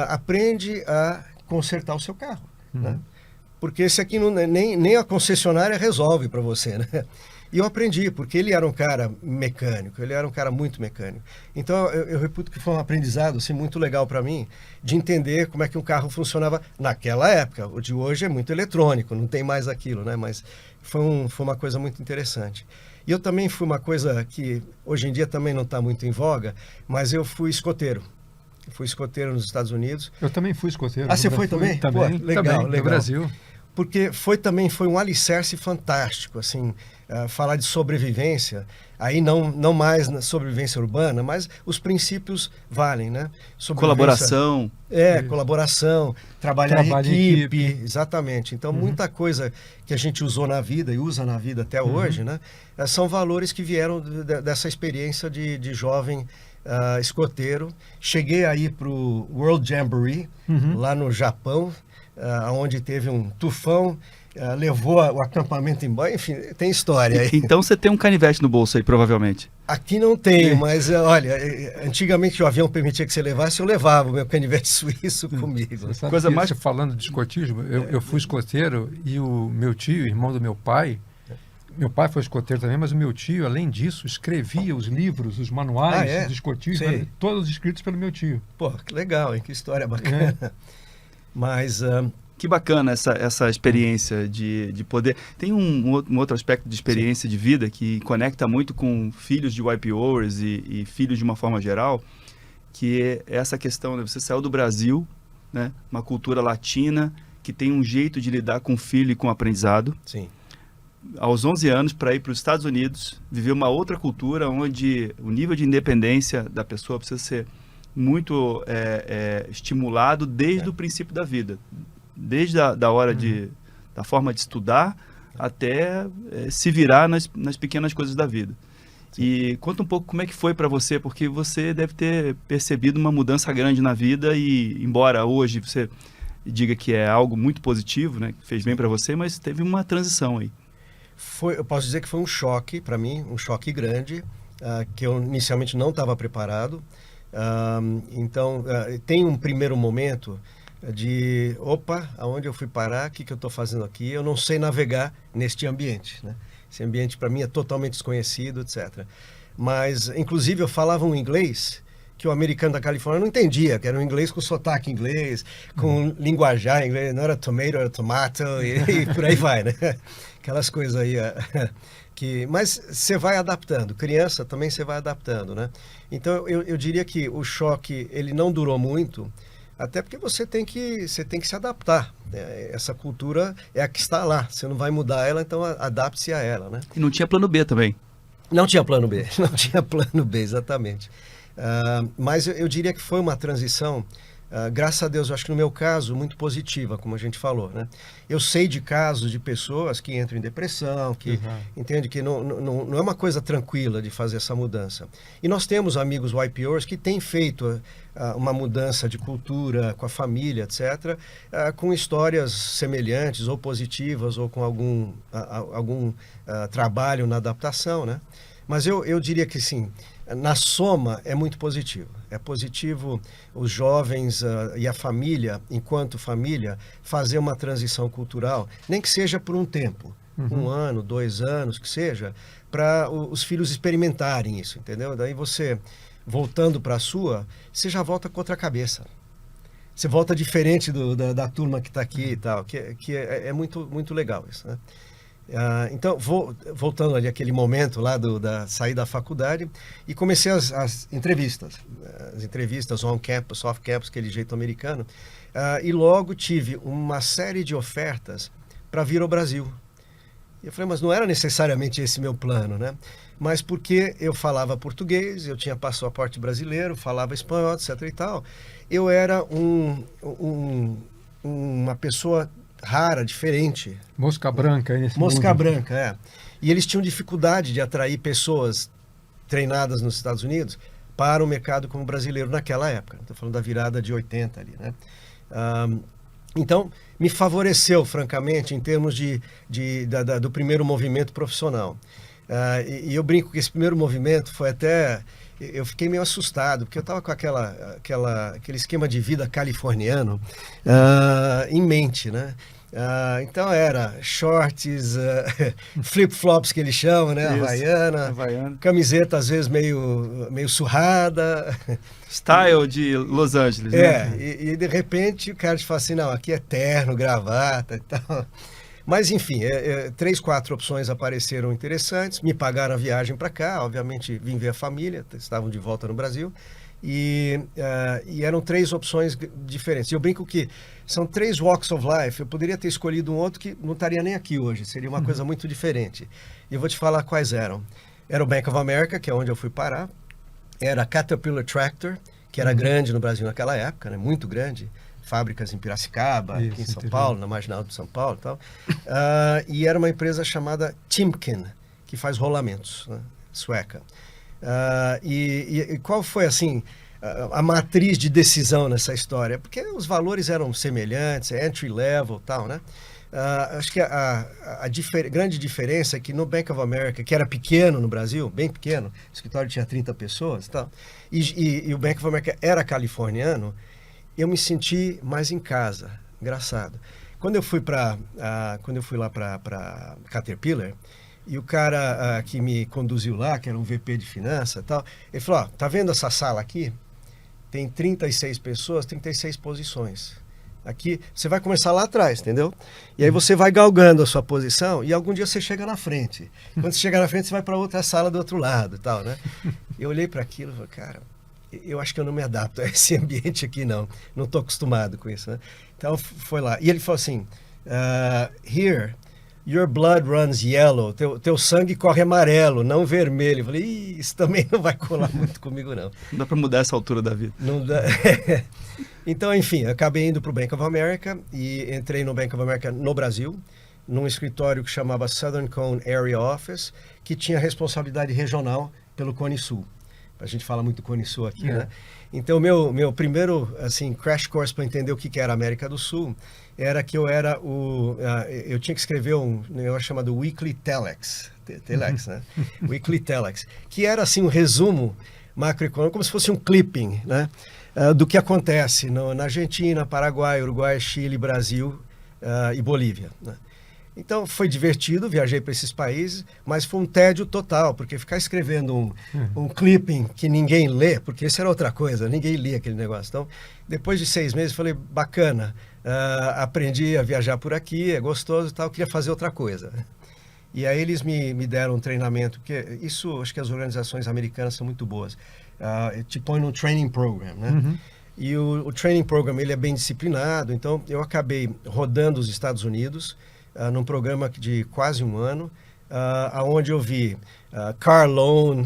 aprende a consertar o seu carro, né? Porque esse aqui nem a concessionária resolve para você, né? E eu aprendi, porque ele era um cara mecânico, ele era um cara muito mecânico. Então, eu reputo que foi um aprendizado assim, muito legal para mim, de entender como é que um carro funcionava naquela época. O de hoje é muito eletrônico, não tem mais aquilo, né? Mas foi uma coisa muito interessante. E eu também fui uma coisa que hoje em dia também não está muito em voga, mas eu fui escoteiro. Eu fui escoteiro nos Estados Unidos. Eu também fui escoteiro. Ah, você foi também? Também, pô, legal. no Brasil. Porque foi um alicerce fantástico, assim, falar de sobrevivência, aí não mais na sobrevivência urbana, mas os princípios valem, né? Colaboração. Colaboração, trabalhar em equipe, exatamente. Então, muita coisa que a gente usou na vida e usa na vida até hoje, né? São valores que vieram dessa experiência de jovem escoteiro. Cheguei aí para o World Jamboree, lá no Japão, onde teve um tufão, levou o acampamento embora, enfim, tem história aí. Então você tem um canivete no bolso aí, provavelmente. Aqui não tenho, mas olha, antigamente o avião permitia que você levasse, eu levava o meu canivete suíço comigo. Você coisa mais falando de escotismo, eu fui escoteiro e o meu tio, irmão do meu pai foi escoteiro também, mas o meu tio, além disso, escrevia os livros, os manuais de escotismo, todos escritos pelo meu tio. Pô, que legal, hein? Que história bacana. Mas... Que bacana essa experiência de poder... Tem um outro aspecto de experiência de vida que conecta muito com filhos de YPOers e filhos de uma forma geral, que é essa questão, né? Você saiu do Brasil, né? Uma cultura latina que tem um jeito de lidar com o filho e com o aprendizado. Sim. Aos 11 anos, para ir para os Estados Unidos, viver uma outra cultura onde o nível de independência da pessoa precisa ser muito estimulado desde o princípio da vida. Desde a hora da forma de estudar até se virar nas pequenas coisas da vida. Sim. E conta um pouco como é que foi para você, porque você deve ter percebido uma mudança grande na vida e, embora hoje você diga que é algo muito positivo, né, que fez bem para você, mas teve uma transição aí. Eu posso dizer que foi um choque para mim, um choque grande, que eu inicialmente não estava preparado. Então, tem um primeiro momento de, aonde eu fui parar, o que eu estou fazendo aqui? Eu não sei navegar neste ambiente, né? Esse ambiente para mim é totalmente desconhecido, etc. Mas, inclusive, eu falava um inglês que o americano da Califórnia não entendia, que era um inglês com sotaque inglês, com linguajar inglês, não era tomato, era tomato, e por aí vai, né? Aquelas coisas aí... Mas você vai adaptando, criança também você vai adaptando, né? Então, eu diria que o choque, ele não durou muito, até porque você tem que se adaptar, né? Essa cultura é a que está lá, você não vai mudar ela, então adapte-se a ela, né? E não tinha plano B também? Não tinha plano B, exatamente. Mas eu diria que foi uma transição, graças a Deus, eu acho que no meu caso, muito positiva, como a gente falou, né? Eu sei de casos de pessoas que entram em depressão, que entende que não é uma coisa tranquila de fazer essa mudança. E nós temos amigos YPOers que têm feito uma mudança de cultura com a família, etc., com histórias semelhantes ou positivas ou com algum trabalho na adaptação, né? Mas eu diria que sim, na soma é muito positivo. É positivo os jovens e a família, enquanto família, fazer uma transição cultural, nem que seja por um tempo, 1 ano, 2 anos, que seja, para os filhos experimentarem isso, entendeu? Daí você, voltando para a sua, você já volta com outra cabeça. Você volta diferente da turma que está aqui e tal, que é muito, muito legal isso, né? Então, voltando ali àquele momento lá da saída da faculdade, e comecei as entrevistas on-campus, off-campus, aquele jeito americano, e logo tive uma série de ofertas para vir ao Brasil. E eu falei, mas não era necessariamente esse meu plano, né? Mas porque eu falava português, eu tinha passaporte brasileiro, falava espanhol, etc e tal. Eu era uma pessoa rara, diferente. Mosca branca aí nesse Mosca mundo. branca, é. E eles tinham dificuldade de atrair pessoas treinadas nos Estados Unidos para o mercado como brasileiro naquela época. Estou falando da virada de 80 ali, né? Então, me favoreceu, francamente, em termos do primeiro movimento profissional. E eu brinco que esse primeiro movimento foi até... Eu fiquei meio assustado, porque eu estava com aquele esquema de vida californiano em mente, né? Então era shorts, flip-flops que eles chamam, né? Havaiana, camiseta às vezes meio surrada. Style de Los Angeles, né? E de repente o cara te fala assim, não, aqui é terno, gravata e tal. Mas enfim, 3, 4 opções apareceram interessantes, me pagaram a viagem para cá, obviamente vim ver a família, estavam de volta no Brasil. E eram 3 opções diferentes. Eu brinco que são 3 walks of life. Eu poderia ter escolhido um outro que não estaria nem aqui hoje. Seria uma coisa muito diferente. E eu vou te falar quais eram. Era o Bank of America, que é onde eu fui parar. Era a Caterpillar Tractor, que era grande no Brasil naquela época, né? Muito grande. Fábricas em Piracicaba, aqui em São Paulo, na Marginal de São Paulo e tal. E era uma empresa chamada Timken, que faz rolamentos, né? Sueca. E qual foi, assim, a matriz de decisão nessa história? Porque os valores eram semelhantes, entry level e tal, né? Acho que a grande diferença é que no Bank of America, que era pequeno no Brasil, bem pequeno, o escritório tinha 30 pessoas e tal, e o Bank of America era californiano, eu me senti mais em casa. Engraçado. Quando eu fui lá para Caterpillar, e o cara que me conduziu lá, que era um VP de finanças e tal, ele falou, tá vendo essa sala aqui? Tem 36 pessoas, 36 posições. Aqui, você vai começar lá atrás, entendeu? E aí você vai galgando a sua posição e algum dia você chega na frente. Quando você chegar na frente, você vai para outra sala do outro lado e tal, né? Eu olhei para aquilo e falei, cara, eu acho que eu não me adapto a esse ambiente aqui, não. Não estou acostumado com isso, né? Então, foi lá. E ele falou assim, here... Your blood runs yellow. Teu sangue corre amarelo, não vermelho. Eu falei, isso também não vai colar muito comigo, não. Não dá para mudar essa altura da vida. Não dá. Então, enfim, acabei indo para o Bank of America e entrei no Bank of America no Brasil, num escritório que chamava Southern Cone Area Office, que tinha responsabilidade regional pelo Cone Sul. A gente fala muito Cone Sul aqui, né? Então, meu primeiro, assim, crash course para entender o que era a América do Sul era que eu tinha que escrever um negócio chamado Weekly Telex, né? Weekly Telex, que era, assim, um resumo macroeconômico, como se fosse um clipping, né? Do que acontece na Argentina, Paraguai, Uruguai, Chile, Brasil e Bolívia, né? Então, foi divertido, viajei para esses países, mas foi um tédio total, porque ficar escrevendo um clipping que ninguém lê, porque isso era outra coisa, ninguém lia aquele negócio. Então, depois de 6 meses, falei, bacana, aprendi a viajar por aqui, é gostoso e tal, queria fazer outra coisa. E aí eles me deram um treinamento, porque isso, acho que as organizações americanas são muito boas. Te põe no training program, né? Uhum. E o training program, ele é bem disciplinado, então eu acabei rodando os Estados Unidos, num programa de quase um ano, onde eu vi car loan,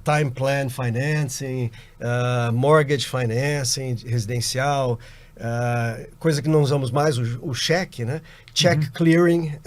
time plan financing, mortgage financing, residencial, coisa que não usamos mais, o cheque, né? Check clearing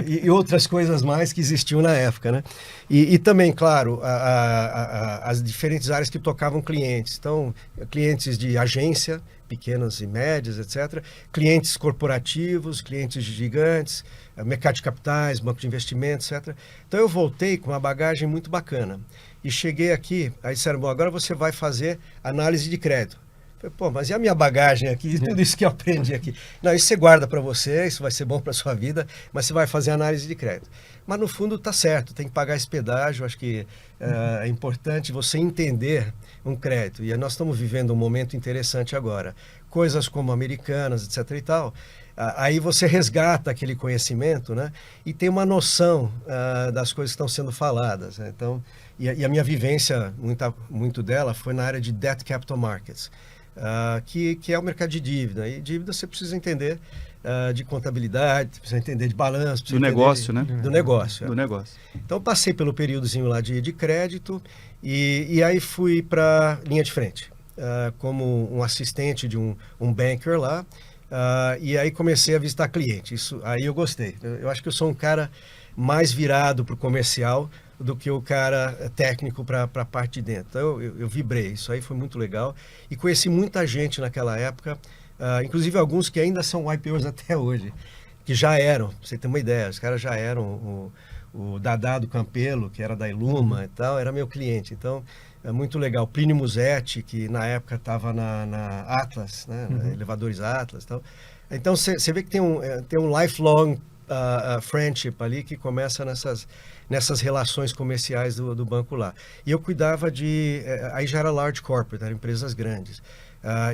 e outras coisas mais que existiam na época, né? E também, claro, as diferentes áreas que tocavam clientes. Então, clientes de agência, pequenas e médias, etc. Clientes corporativos, clientes gigantes, mercado de capitais, banco de investimentos, etc. Então, eu voltei com uma bagagem muito bacana. E cheguei aqui, aí disseram, bom, agora você vai fazer análise de crédito. Falei, pô, mas e a minha bagagem aqui, tudo isso que eu aprendi aqui? Não, isso você guarda para você, isso vai ser bom para sua vida, mas você vai fazer análise de crédito. Mas no fundo tá certo, tem que pagar esse pedágio, acho que é importante você entender um crédito. E nós estamos vivendo um momento interessante agora. Coisas como Americanas, etc. e tal, aí você resgata aquele conhecimento, né? E tem uma noção das coisas que estão sendo faladas, né? Então, e a minha vivência, muito dela, foi na área de Debt Capital Markets. Que é o mercado de dívida. E dívida você precisa entender de contabilidade, precisa entender de balanço. Do negócio, né? Do negócio. Do negócio. Então, passei pelo períodozinho lá de crédito e aí fui para linha de frente, como um assistente de um banker lá. E aí comecei a visitar cliente. Aí eu gostei. Eu acho que eu sou um cara mais virado para o comercial do que o cara técnico para a parte de dentro. Então eu vibrei. Isso aí foi muito legal. E conheci muita gente naquela época, inclusive alguns que ainda são IPOs até hoje, que já eram, pra você ter uma ideia, os caras já eram, o Dadá do Campelo, que era da Iluma e tal, era meu cliente. Então, é muito legal. Plínio Musetti, que na época estava na Atlas, né? Elevadores Atlas e tal. Então, você vê que tem um lifelong friendship ali que começa nessas relações comerciais do banco lá. E eu cuidava aí já era large corporate, eram empresas grandes.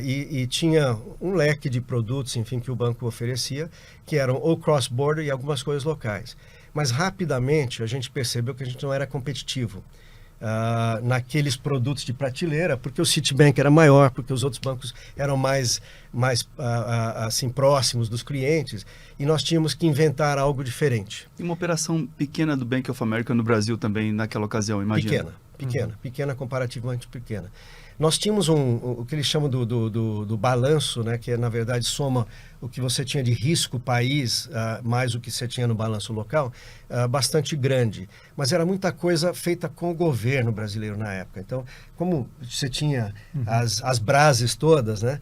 E tinha um leque de produtos, enfim, que o banco oferecia, que eram ou cross-border e algumas coisas locais. Mas rapidamente a gente percebeu que a gente não era competitivo naqueles produtos de prateleira, porque o Citibank era maior, porque os outros bancos eram mais assim, próximos dos clientes, e nós tínhamos que inventar algo diferente. E uma operação pequena do Bank of America no Brasil também naquela ocasião, imagina? Pequena, comparativamente pequena. Nós tínhamos o que eles chamam do balanço, né, que na verdade soma o que você tinha de risco país, mais o que você tinha no balanço local, bastante grande. Mas era muita coisa feita com o governo brasileiro na época. Então, como você tinha as Brases todas, né,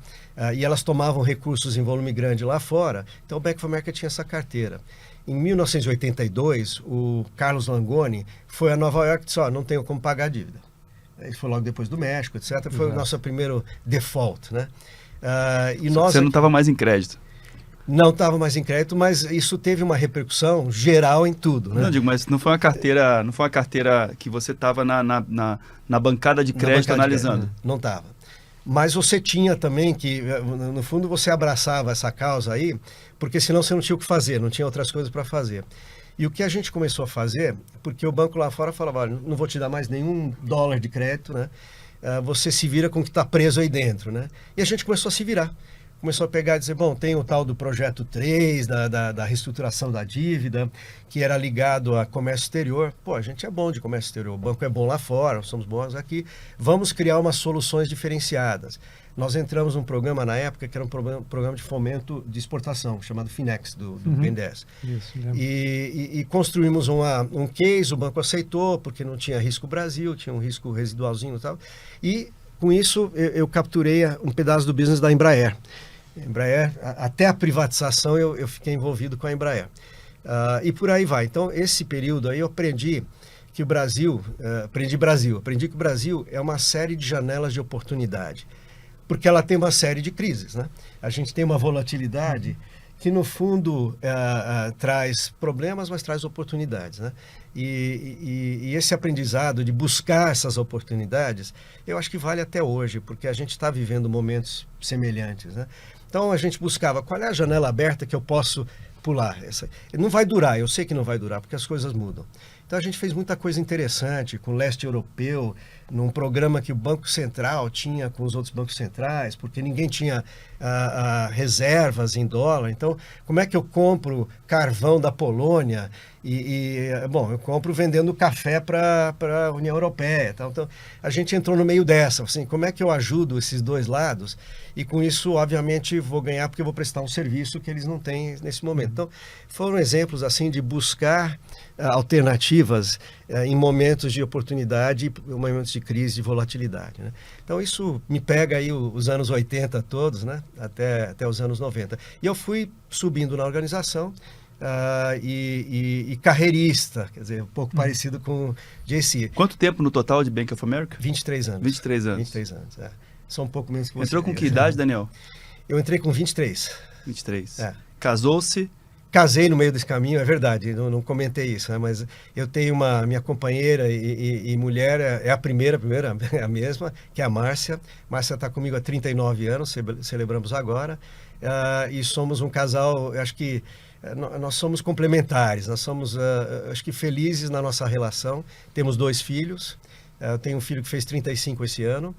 e elas tomavam recursos em volume grande lá fora, então o Bank of America tinha essa carteira. Em 1982, o Carlos Langoni foi a Nova York e disse, não tenho como pagar a dívida. Ele foi logo depois do México, etc. Foi o nosso primeiro default, né? Você não estava mais em crédito. Não estava mais em crédito, mas isso teve uma repercussão geral em tudo, né? Não, digo, mas não foi uma carteira que você estava na bancada de crédito analisando. Não estava. Mas você tinha também que, no fundo, você abraçava essa causa aí, porque senão você não tinha o que fazer, não tinha outras coisas para fazer. E o que a gente começou a fazer, porque o banco lá fora falava, olha, não vou te dar mais nenhum dólar de crédito, né? Você se vira com o que está preso aí dentro, né? E a gente começou a se virar. Começou a pegar e dizer, bom, tem o tal do projeto 3, da reestruturação da dívida, que era ligado a comércio exterior. Pô, a gente é bom de comércio exterior, o banco é bom lá fora, somos bons aqui. Vamos criar umas soluções diferenciadas. Nós entramos num programa na época que era um programa de fomento de exportação, chamado Finex, do BNDES. Isso, e construímos um case, o banco aceitou, porque não tinha risco Brasil, tinha um risco residualzinho e tal. E, com isso, eu capturei um pedaço do business da Embraer. Embraer, até a privatização, eu fiquei envolvido com a Embraer. E por aí vai. Então, esse período aí eu aprendi que o Brasil, aprendi que o Brasil é uma série de janelas de oportunidade, porque ela tem uma série de crises, né? A gente tem uma volatilidade que, no fundo, traz problemas, mas traz oportunidades, né? E esse aprendizado de buscar essas oportunidades, eu acho que vale até hoje, porque a gente está vivendo momentos semelhantes, né? Então, a gente buscava qual é a janela aberta que eu posso pular. Não vai durar, eu sei que não vai durar, porque as coisas mudam. Então, a gente fez muita coisa interessante com o leste europeu, num programa que o Banco Central tinha com os outros bancos centrais, porque ninguém tinha reservas em dólar. Então, como é que eu compro carvão da Polônia? Bom, eu compro vendendo café para a União Europeia. Tal. Então, a gente entrou no meio dessa. Assim, como é que eu ajudo esses dois lados? E com isso, obviamente, vou ganhar porque eu vou prestar um serviço que eles não têm nesse momento. Então, foram exemplos assim de buscar alternativas em momentos de oportunidade, em momentos de crise, de volatilidade, né? Então, isso me pega aí os anos 80 todos, né? Até os anos 90. E eu fui subindo na organização e carreirista, quer dizer, um pouco parecido com o JC. Quanto tempo no total de Bank of America? 23 anos. 23 anos. 23 anos, Só um pouco menos que você. Entrou com que idade, Daniel? Eu entrei com 23. 23. Casou-se? Casei no meio desse caminho, é verdade, não comentei isso, né? Mas eu tenho minha companheira e mulher, é a primeira, é a mesma, que é a Márcia. Márcia está comigo há 39 anos, celebramos agora, e somos um casal, eu acho que nós somos complementares, nós somos, acho que felizes na nossa relação. Temos 2 filhos, eu tenho um filho que fez 35 esse ano,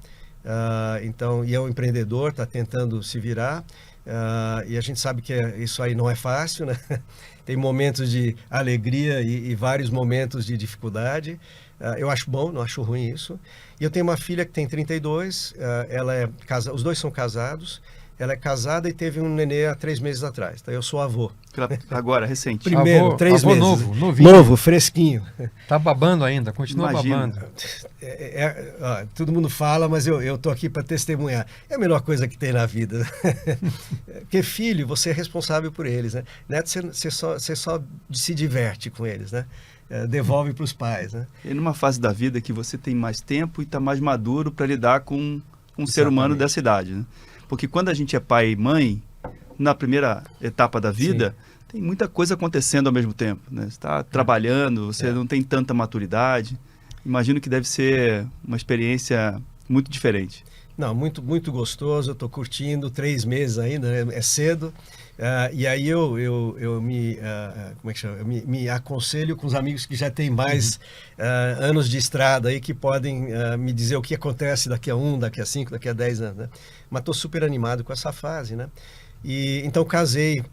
então, e é um empreendedor, está tentando se virar. E a gente sabe que isso aí não é fácil, né? Tem momentos de alegria e vários momentos de dificuldade. Eu acho bom, não acho ruim isso. E eu tenho uma filha que tem 32, os dois são casados. Ela é casada e teve um nenê há 3 meses atrás. Então eu sou avô. Agora, recente. Primeiro, avô, 3 avô meses. novinho. Novo, fresquinho. Tá babando ainda, continua Imagina. babando. Todo mundo fala, mas eu tô aqui para testemunhar. É a melhor coisa que tem na vida. Porque filho, você é responsável por eles, né? Neto, você só se diverte com eles, né? Devolve para os pais, né? E numa fase da vida que você tem mais tempo e está mais maduro para lidar com um ser humano dessa idade, né? Porque quando a gente é pai e mãe, na primeira etapa da vida, tem muita coisa acontecendo ao mesmo tempo, né? Você está trabalhando, você não tem tanta maturidade. Imagino que deve ser uma experiência muito diferente. Não, muito, muito gostoso, eu estou curtindo, 3 meses ainda, né? É cedo. E aí eu me, como é que chama? Eu me aconselho com os amigos que já têm mais anos de estrada aí, que podem me dizer o que acontece daqui a 1, daqui a 5, daqui a 10 anos, né? Mas estou super animado com essa fase, né? E então casei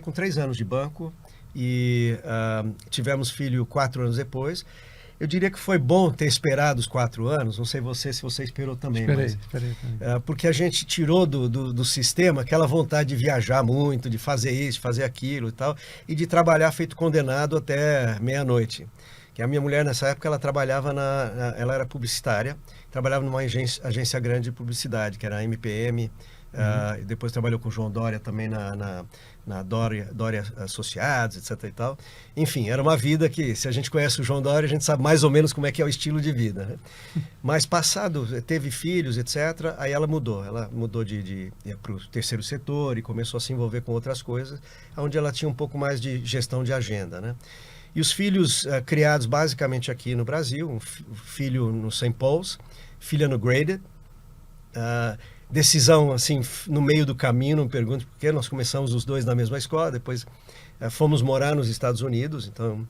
com 3 anos de banco e tivemos filho 4 anos depois. Eu diria que foi bom ter esperado os 4 anos, não sei se você esperou também. Esperei também. Porque a gente tirou do sistema aquela vontade de viajar muito, de fazer isso, fazer aquilo e tal, e de trabalhar feito condenado até meia-noite. Que a minha mulher, nessa época, ela trabalhava ela era publicitária, trabalhava numa agência grande de publicidade, que era a MPM, e depois trabalhou com o João Dória também na Dória Associados, etc. e tal. Enfim, era uma vida que, se a gente conhece o João Dória, a gente sabe mais ou menos como é que é o estilo de vida, né? Mas teve filhos, etc., aí ela mudou. Ela mudou para o terceiro setor e começou a se envolver com outras coisas, onde ela tinha um pouco mais de gestão de agenda, né? E os filhos criados basicamente aqui no Brasil, um filho no St. Paul's, filha no Graded, decisão assim no meio do caminho, não me pergunte por quê, nós começamos os dois na mesma escola, depois fomos morar nos Estados Unidos, então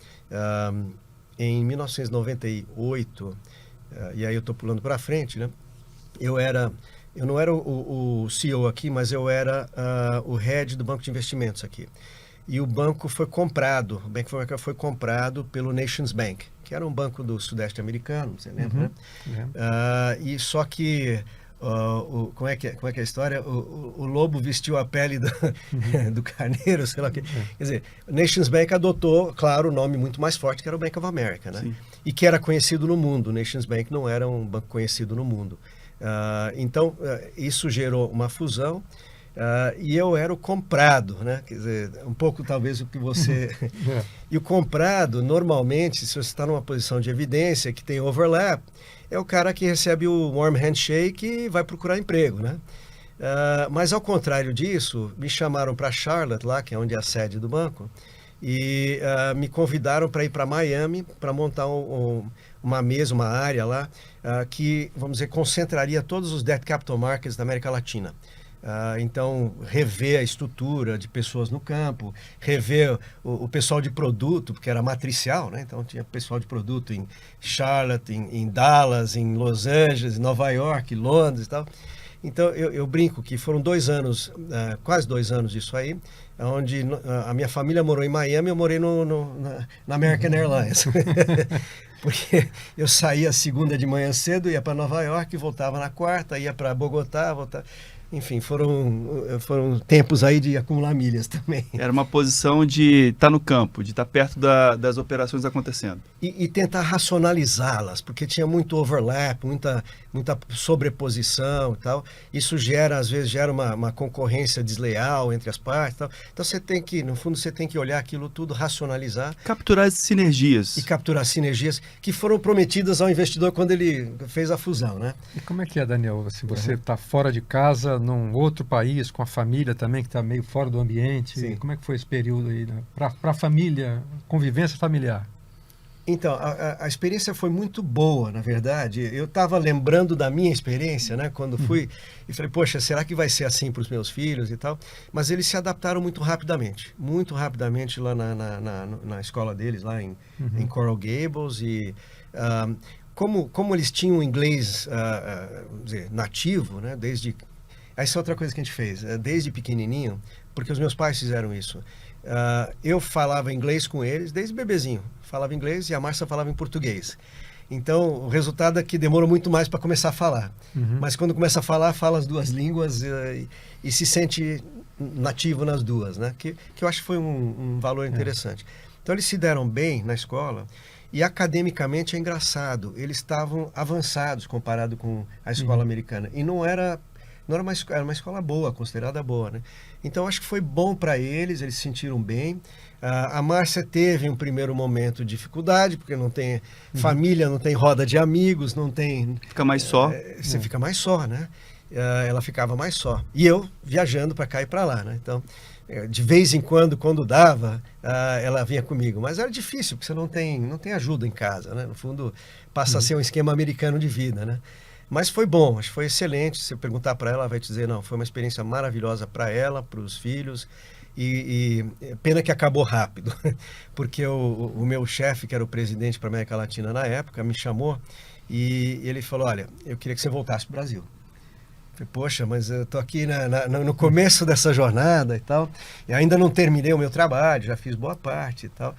em 1998, e aí eu estou pulando para frente, né? Eu não era o CEO aqui, mas eu era o head do banco de investimentos aqui. E o banco foi comprado, o Bank of America foi comprado pelo Nations Bank, que era um banco do Sudeste americano, você lembra, né? E só que como é que é a história? O lobo vestiu a pele do carneiro, sei lá o que. Quer dizer, o Nations Bank adotou, claro, o nome muito mais forte, que era o Bank of America, né? Sim. E que era conhecido no mundo. O Nations Bank não era um banco conhecido no mundo. Então, isso gerou uma fusão. E eu era o comprado, né? Quer dizer, um pouco talvez o que você... E o comprado, normalmente, se você está numa posição de evidência, que tem overlap, é o cara que recebe o warm handshake e vai procurar emprego, né? Mas ao contrário disso, me chamaram para Charlotte, lá, que é onde é a sede do banco, e me convidaram para ir para Miami para montar uma mesa, uma área lá, que, vamos dizer, concentraria todos os debt capital markets da América Latina. Então, rever a estrutura de pessoas no campo, rever o pessoal de produto, porque era matricial, né? Então tinha pessoal de produto em Charlotte, em Dallas, em Los Angeles, Nova York, Londres e tal. Então eu brinco que foram 2 anos, quase 2 anos disso aí, onde a minha família morou em Miami, eu morei na American Airlines. Porque eu saía segunda de manhã cedo, ia para Nova York, voltava na quarta, ia para Bogotá, voltava... Enfim, foram tempos aí de acumular milhas também. Era uma posição de estar no campo, de estar perto das operações acontecendo. E tentar racionalizá-las, porque tinha muito overlap, muita sobreposição e tal. Isso às vezes gera uma concorrência desleal entre as partes e tal. Então você tem que, no fundo, você tem que olhar aquilo tudo, racionalizar. Capturar as sinergias. E capturar sinergias que foram prometidas ao investidor quando ele fez a fusão, né? E como é que é, Daniel? Assim, você está fora de casa, num outro país, com a família também, que está meio fora do ambiente. Sim. Como é que foi esse período aí, né? Para a família, convivência familiar? Então, a experiência foi muito boa, na verdade. Eu estava lembrando da minha experiência, né? Quando fui e falei, poxa, será que vai ser assim para os meus filhos e tal? Mas eles se adaptaram muito rapidamente lá na escola deles, lá em Coral Gables. E como eles tinham inglês vamos dizer, nativo, né? Desde Essa é outra coisa que a gente fez, desde pequenininho, porque os meus pais fizeram isso. Eu falava inglês com eles desde bebezinho. Falava inglês e a Márcia falava em português. Então, o resultado é que demorou muito mais para começar a falar. Mas quando começa a falar, fala as duas línguas e se sente nativo nas duas, né? Que eu acho que foi um valor interessante. Então, eles se deram bem na escola e academicamente é engraçado. Eles estavam avançados comparado com a escola americana. E não era era uma escola boa, considerada boa, né? Então, acho que foi bom para eles, eles se sentiram bem. A Márcia teve um primeiro momento de dificuldade, porque não tem família, não tem roda de amigos, não tem... Fica mais só. Você fica mais só, né? Ela ficava mais só. E eu viajando para cá e para lá, né? Então, de vez em quando dava, ela vinha comigo. Mas era difícil, porque você não tem ajuda em casa, né? No fundo, passa a ser um esquema americano de vida, né? Mas foi bom, acho que foi excelente. Se eu perguntar para ela, ela vai te dizer, não, foi uma experiência maravilhosa para ela, para os filhos. E pena que acabou rápido, porque o meu chefe, que era o presidente para a América Latina na época, me chamou e ele falou, olha, eu queria que você voltasse para o Brasil. Eu falei, poxa, mas eu estou aqui no começo dessa jornada e tal, e ainda não terminei o meu trabalho, já fiz boa parte e tal.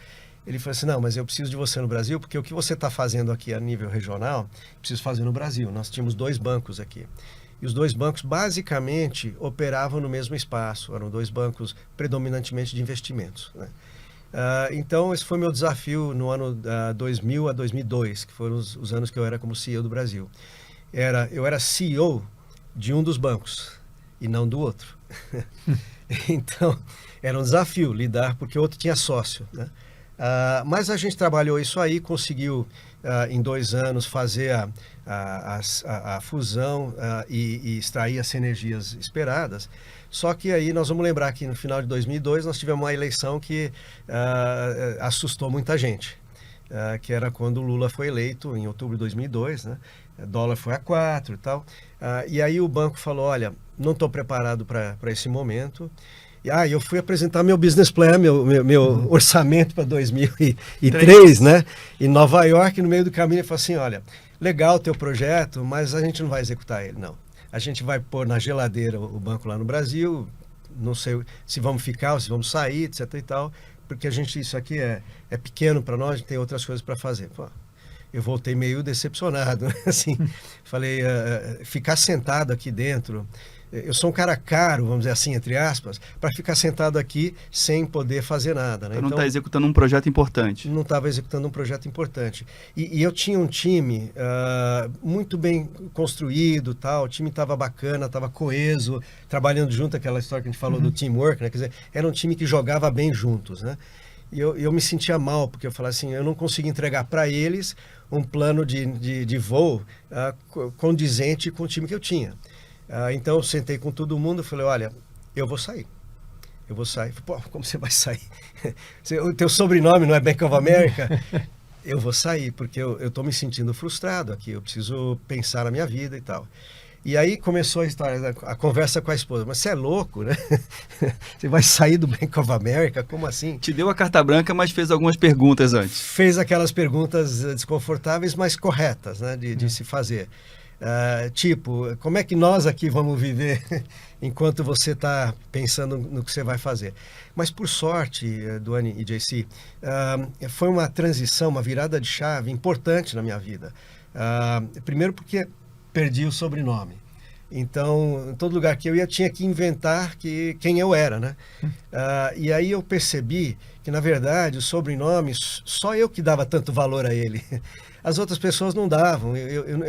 Ele falou assim, não, mas eu preciso de você no Brasil, porque o que você está fazendo aqui a nível regional, preciso fazer no Brasil. Nós tínhamos 2 bancos aqui. E os 2 bancos basicamente operavam no mesmo espaço, eram 2 bancos predominantemente de investimentos, né? Então esse foi meu desafio no ano 2000 a 2002, que foram os anos que eu era como CEO do Brasil. Eu era CEO de um dos bancos e não do outro. Então era um desafio lidar, porque o outro tinha sócio, né? Mas a gente trabalhou isso aí, conseguiu em 2 anos fazer a fusão e extrair as sinergias esperadas. Só que aí nós vamos lembrar que no final de 2002 nós tivemos uma eleição que assustou muita gente, que era quando o Lula foi eleito em outubro de 2002, né? O dólar foi a 4 e tal. E aí o banco falou, olha, não estou preparado para esse momento. Eu fui apresentar meu business plan, meu orçamento para 2003, né? Em Nova York, no meio do caminho, ele falou assim, olha, legal o teu projeto, mas a gente não vai executar ele, não. A gente vai pôr na geladeira o banco lá no Brasil, não sei se vamos ficar ou se vamos sair, etc e tal, porque isso aqui é pequeno para nós, a gente tem outras coisas para fazer. Pô, eu voltei meio decepcionado, assim, falei, ficar sentado aqui dentro... Eu sou um cara caro, vamos dizer assim, entre aspas, para ficar sentado aqui sem poder fazer nada, né? Então não está executando um projeto importante. Não estava executando um projeto importante. E eu tinha um time muito bem construído, tal. O time estava bacana, estava coeso, trabalhando junto, aquela história que a gente falou do teamwork, né? Quer dizer, era um time que jogava bem juntos, né? E eu me sentia mal, porque eu falava assim, eu não consigo entregar para eles um plano de voo condizente com o time que eu tinha. Então eu sentei com todo mundo e falei, olha, eu vou sair. Pô, como você vai sair? O teu sobrenome não é Bank of America? Eu vou sair, porque eu estou me sentindo frustrado aqui, eu preciso pensar na minha vida e tal. E aí começou a conversa com a esposa, mas você é louco, né? Você vai sair do Bank of America? Como assim? Te deu a carta branca, mas fez algumas perguntas antes. Fez aquelas perguntas desconfortáveis, mas corretas, né, de se fazer. Tipo, como é que nós aqui vamos viver enquanto você está pensando no que você vai fazer? Mas por sorte, Duane e JC, foi uma transição, uma virada de chave importante na minha vida. Primeiro porque perdi o sobrenome. Então, em todo lugar que eu ia, tinha que inventar quem eu era, né? E aí eu percebi que, na verdade, o sobrenome, só eu que dava tanto valor a ele. As outras pessoas não davam.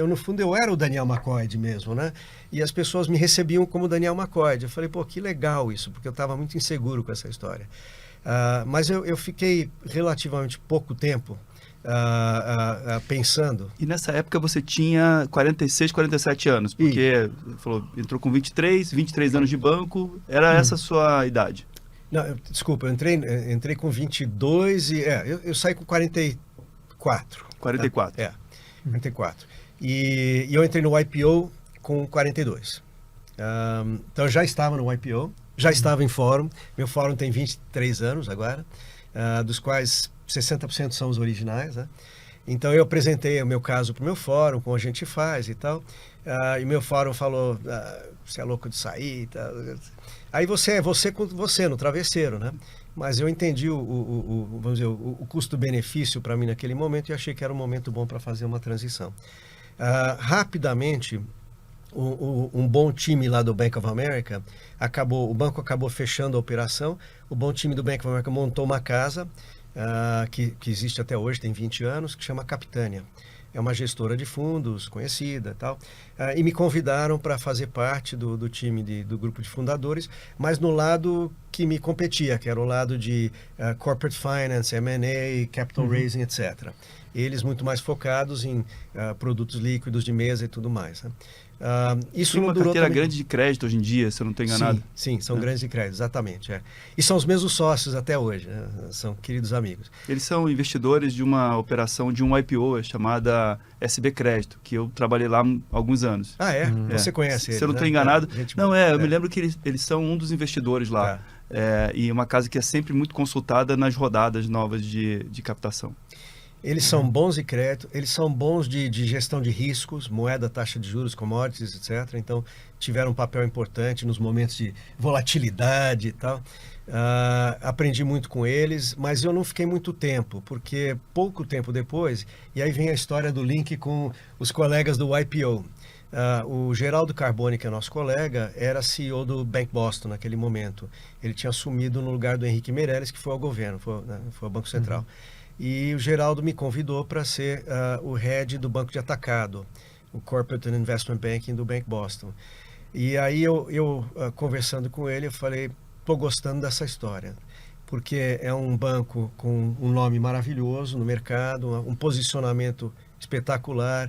No fundo, eu era o Daniel McCoy mesmo, né? E as pessoas me recebiam como Daniel McCoy. Eu falei, pô, que legal isso, porque eu estava muito inseguro com essa história. Mas eu fiquei relativamente pouco tempo pensando. E nessa época você tinha 46, 47 anos, porque falou, entrou com 23 anos de banco, era essa a sua idade? Não, desculpa, eu entrei com 22 e eu saí com 44. 44. Tá? 44. E eu entrei no IPO com 42. Então eu já estava no IPO, já estava em fórum. Meu fórum tem 23 anos agora, dos quais 60% são os originais, né? Então eu apresentei o meu caso para o meu fórum, como a gente faz e tal. E meu fórum falou, você é louco de sair. Tá? Aí você é você com você, no travesseiro, né? Mas eu entendi vamos dizer, o custo-benefício para mim naquele momento e achei que era um momento bom para fazer uma transição. Rapidamente, um bom time lá do Bank of America, o banco acabou fechando a operação, o bom time do Bank of America montou uma casa, que existe até hoje, tem 20 anos, que chama Capitânia. É uma gestora de fundos, conhecida e tal. E me convidaram para fazer parte do time do grupo de fundadores, mas no lado que me competia, que era o lado de corporate finance, M&A, capital raising, etc. Eles muito mais focados em produtos líquidos de mesa e tudo mais. Né? Isso tem uma durou carteira também... grande de crédito hoje em dia, se eu não estou enganado. Sim, são grandes de crédito, exatamente. E são os mesmos sócios até hoje, né? São queridos amigos. Eles são investidores de uma operação de um IPO chamada SB Crédito, que eu trabalhei lá há alguns anos. Ah, é? Você conhece Se eles, eu não estou né? enganado. Eu me É. lembro que eles são um dos investidores lá. Tá. E uma casa que é sempre muito consultada nas rodadas novas de captação. Eles são bons de crédito, eles são bons de gestão de riscos, moeda, taxa de juros, commodities, etc. Então, tiveram um papel importante nos momentos de volatilidade e tal. Aprendi muito com eles, mas eu não fiquei muito tempo, porque pouco tempo depois, e aí vem a história do link com os colegas do IPO. O Geraldo Carboni, que é nosso colega, era CEO do Bank Boston naquele momento. Ele tinha assumido no lugar do Henrique Meirelles, que foi ao governo, foi ao Banco Central. E o Geraldo me convidou para ser o head do Banco de Atacado, o Corporate and Investment Banking do Bank Boston. E aí eu conversando com ele, eu falei, estou gostando dessa história, porque é um banco com um nome maravilhoso no mercado, um posicionamento espetacular,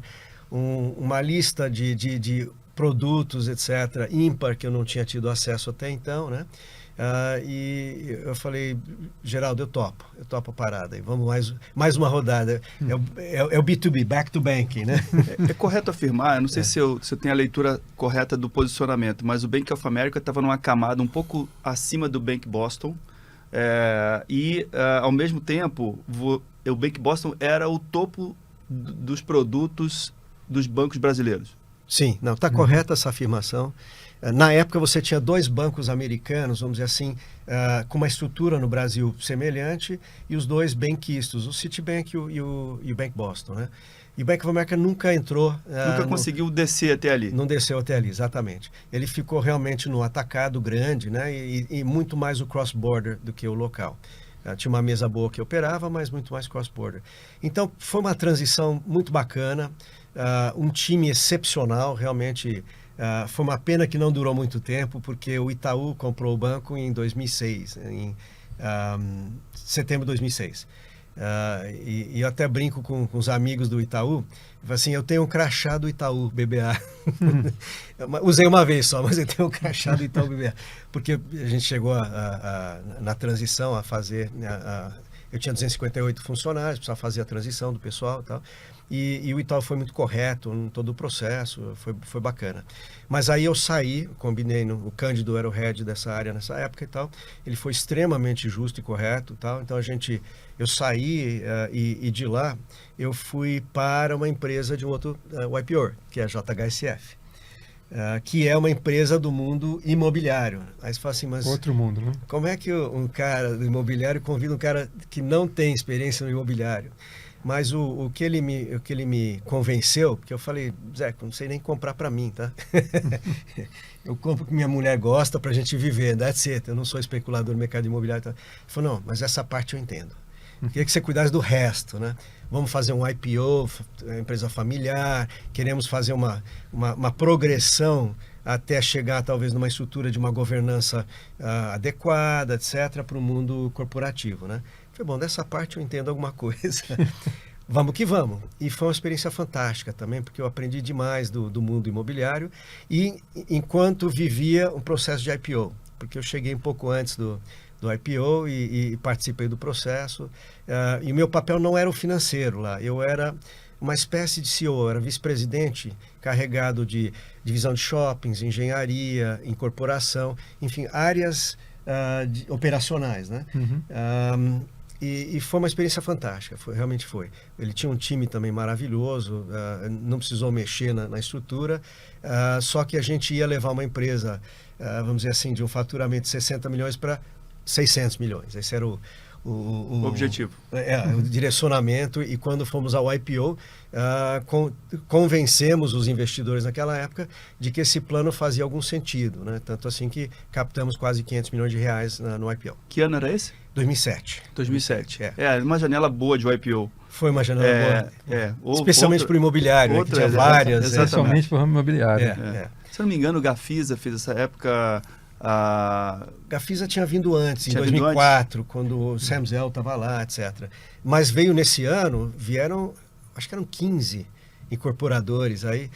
uma lista de produtos, etc., ímpar, que eu não tinha tido acesso até então, né? E eu falei, Geraldo, eu topo a parada, e vamos mais uma rodada. É o B2B, back to banking, né? É correto afirmar, eu não sei se eu tenho a leitura correta do posicionamento, mas o Bank of America estava numa camada um pouco acima do Bank Boston, ao mesmo tempo, o Bank Boston era o topo dos produtos dos bancos brasileiros. Sim, não, está correta essa afirmação. Na época você tinha 2 bancos americanos, vamos dizer assim, com uma estrutura no Brasil semelhante, e os 2 benquistos, o Citibank e o Bank Boston, né? E o Bank of America nunca entrou... Nunca conseguiu descer até ali. Não desceu até ali, exatamente. Ele ficou realmente no atacado grande, né? E muito mais o cross-border do que o local. Tinha uma mesa boa que operava, mas muito mais cross-border. Então, foi uma transição muito bacana, um time excepcional, realmente... foi uma pena que não durou muito tempo, porque o Itaú comprou o banco em 2006, em setembro de 2006. E eu até brinco com os amigos do Itaú, assim, eu tenho um crachá do Itaú BBA. Usei uma vez só, mas eu tenho um crachá do Itaú BBA. Porque a gente chegou na transição a fazer... eu tinha 258 funcionários, precisava fazer a transição do pessoal e tal. E o Itaú foi muito correto em todo o processo, foi bacana. Mas aí eu saí, combinei, o Cândido era o head dessa área nessa época e tal, ele foi extremamente justo e correto e tal, então eu saí e de lá eu fui para uma empresa de um outro YPO, que é a JHSF, que é uma empresa do mundo imobiliário. Aí você fala assim, mas... Outro mundo, né? Como é que um cara do imobiliário convida um cara que não tem experiência no imobiliário? Mas o que ele me convenceu, porque eu falei, Zé, não sei nem comprar para mim, tá? Eu compro o que minha mulher gosta para a gente viver, that's it. Eu não sou especulador no mercado imobiliário. Tá? Ele falou, não, mas essa parte eu entendo. Queria que você cuidasse do resto, né? Vamos fazer um IPO, empresa familiar, queremos fazer uma progressão até chegar talvez numa estrutura de uma governança adequada, etc., para o mundo corporativo, né? Falei, bom, dessa parte eu entendo alguma coisa. Vamos que vamos. E foi uma experiência fantástica também, porque eu aprendi demais do mundo imobiliário e enquanto vivia um processo de IPO, porque eu cheguei um pouco antes do IPO e participei do processo. E o meu papel não era o financeiro lá, eu era uma espécie de CEO, eu era vice-presidente carregado de divisão de shoppings, engenharia, incorporação, enfim, áreas operacionais, né? E foi uma experiência fantástica, realmente foi. Ele tinha um time também maravilhoso, não precisou mexer na estrutura, só que a gente ia levar uma empresa, vamos dizer assim, de um faturamento de 60 milhões para 600 milhões. Esse era o objetivo. O direcionamento. E quando fomos ao IPO, convencemos os investidores naquela época de que esse plano fazia algum sentido, né? Tanto assim que captamos quase 500 milhões de reais no IPO. Que ano era esse? 2007. 2007. Uma janela boa de IPO. Foi uma janela boa. Especialmente para o imobiliário, outra, que tinha várias. Especialmente para o ramo imobiliário. Se eu não me engano, o Gafisa fez essa época... Gafisa tinha vindo antes, em 2004, quando o Sam Zell estava lá, etc. Mas veio nesse ano, acho que eram 15 incorporadores aí.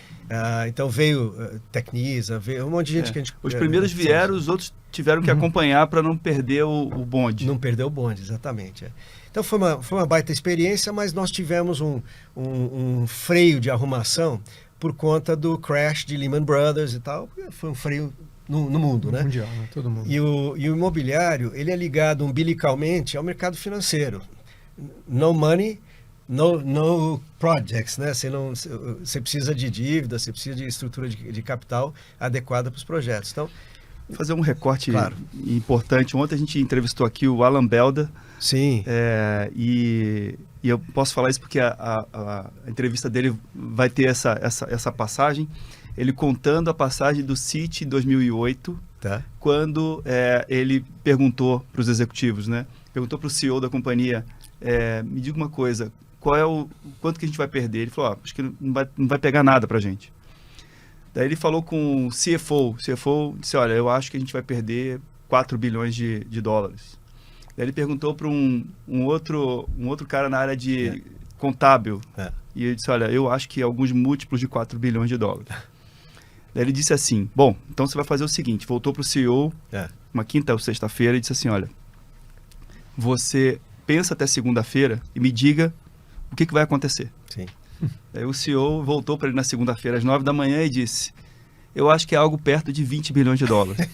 Então veio Tecnisa, veio um monte de gente que a gente... Os primeiros vieram, os outros tiveram que acompanhar para não perder o bonde. Não perder o bonde, exatamente. Então foi uma baita experiência, mas nós tivemos um freio de arrumação por conta do crash de Lehman Brothers e tal. Foi um freio no mundo, né? Mundial, né? Todo mundo. E o imobiliário, ele é ligado umbilicalmente ao mercado financeiro. No money, no projects, né? Você precisa de dívida, você precisa de estrutura de capital adequada para os projetos. Então, vou fazer um recorte importante. Ontem a gente entrevistou aqui o Alan Belda. Sim. E eu posso falar isso porque a entrevista dele vai ter essa passagem. Ele contando a passagem do Citi em 2008, quando ele perguntou para os executivos, né? Perguntou para o CEO da companhia, me diga uma coisa, quanto que a gente vai perder? Ele falou, acho que não vai pegar nada para a gente. Daí ele falou com o CFO. O CFO disse, olha, eu acho que a gente vai perder 4 bilhões de dólares. Daí ele perguntou para um outro cara na área de contábil. E ele disse, olha, eu acho que alguns múltiplos de 4 bilhões de dólares. Daí ele disse assim, bom, então você vai fazer o seguinte, voltou para o CEO, uma quinta ou sexta-feira, e disse assim, olha, você pensa até segunda-feira e me diga o que vai acontecer. Sim. Daí o CEO voltou para ele na segunda-feira, às 9 da manhã, e disse, eu acho que é algo perto de 20 bilhões de dólares.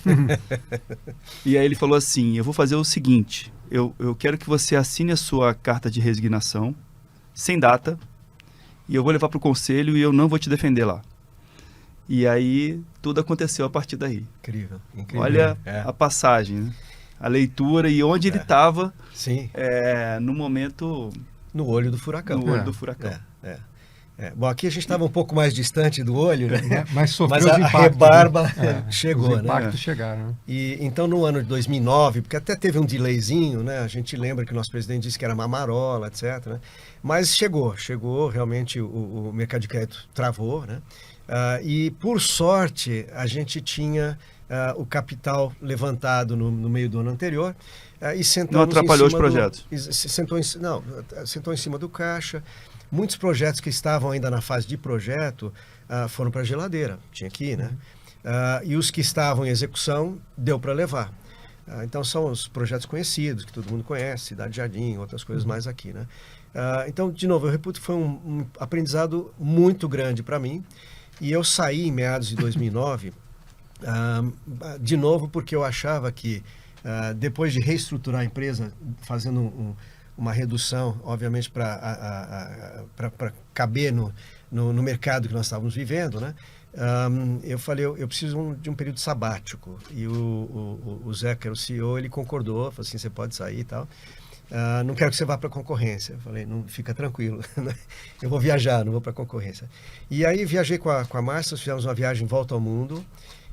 E aí ele falou assim, eu vou fazer o seguinte, eu quero que você assine a sua carta de resignação, sem data, e eu vou levar para o conselho e eu não vou te defender lá. E aí tudo aconteceu a partir daí. Incrível. Olha a passagem, né? A leitura e onde ele estava no momento... No olho do furacão. No olho do furacão. Bom, aqui a gente estava um pouco mais distante do olho, né? Mas sofreu a rebarba chegou, os impactos chegaram. E então no ano de 2009, porque até teve um delayzinho, né? A gente lembra que o nosso presidente disse que era uma marola, etc. Né? Mas chegou realmente o mercado de crédito travou, né? E por sorte a gente tinha o capital levantado no meio do ano anterior e sentamos não atrapalhou os projetos. Sentou em cima do caixa. Muitos projetos que estavam ainda na fase de projeto foram para a geladeira, tinha que ir, né? E os que estavam em execução deu para levar. Então são os projetos conhecidos que todo mundo conhece, Cidade Jardim, outras coisas mais aqui, né? Então, de novo, eu reputo que foi um aprendizado muito grande para mim. E eu saí em meados de 2009, de novo, porque eu achava que, depois de reestruturar a empresa, fazendo uma redução, obviamente, para caber no mercado que nós estávamos vivendo, né? Eu falei, eu preciso de um período sabático. E o Zé, que era o CEO, ele concordou, falou assim, você pode sair e tal. Não quero que você vá para a concorrência. Eu falei, não, fica tranquilo, eu vou viajar, não vou para a concorrência. E aí viajei com a Márcia, nós fizemos uma viagem volta ao mundo,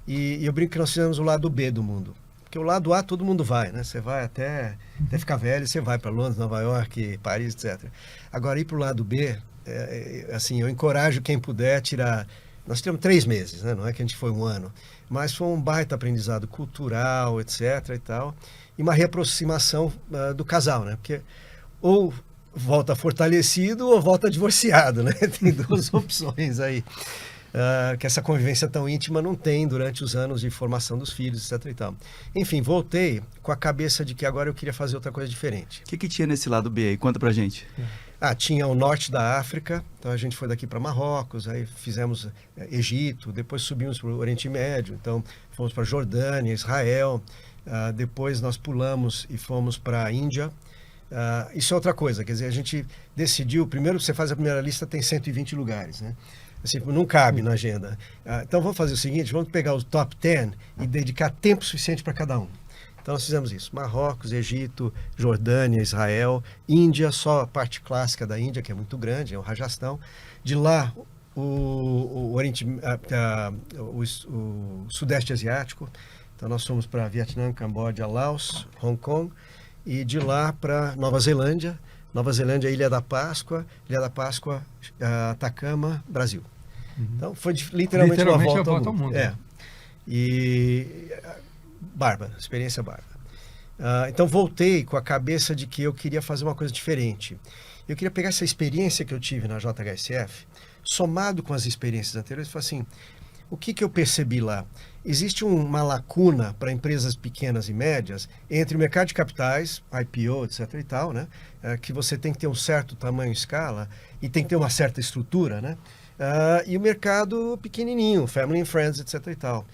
e eu brinco que nós fizemos o lado B do mundo. Porque o lado A todo mundo vai, né? Você vai até ficar velho, você vai para Londres, Nova York, Paris, etc. Agora, ir para o lado B, assim, eu encorajo quem puder tirar... Nós tivemos 3 meses, né? Não é que a gente foi 1 ano. Mas foi um baita aprendizado cultural, etc. e tal. E uma reaproximação do casal, né? Porque ou volta fortalecido ou volta divorciado, né? Tem 2 opções aí. Que essa convivência tão íntima não tem durante os anos de formação dos filhos, etc. e tal. Enfim, voltei com a cabeça de que agora eu queria fazer outra coisa diferente. O que tinha nesse lado B aí? Conta pra gente. Tinha o norte da África, então a gente foi daqui para Marrocos, aí fizemos Egito, depois subimos para o Oriente Médio, então fomos para Jordânia, Israel, depois nós pulamos e fomos para a Índia, Isso é outra coisa, quer dizer, a gente decidiu, primeiro você faz a primeira lista, tem 120 lugares, né? Assim, não cabe na agenda. Então vamos fazer o seguinte, vamos pegar os top 10 e dedicar tempo suficiente para cada um. Então nós fizemos isso, Marrocos, Egito, Jordânia, Israel, Índia, só a parte clássica da Índia, que é muito grande, é o Rajastão. De lá, o Sudeste Asiático, então nós fomos para Vietnã, Camboja, Laos, Hong Kong, e de lá para Nova Zelândia, Ilha da Páscoa, Atacama, Brasil. Então foi literalmente uma volta ao mundo. E bárbara, experiência bárbara. Então voltei com a cabeça de que eu queria fazer uma coisa diferente. Eu queria pegar essa experiência que eu tive na JHSF, somado com as experiências anteriores, e falar assim, o que eu percebi lá? Existe uma lacuna para empresas pequenas e médias entre o mercado de capitais, IPO, etc. e tal, né? Que você tem que ter um certo tamanho e escala e tem que ter uma certa estrutura, né? E o mercado pequenininho, family and friends, etc. e tal.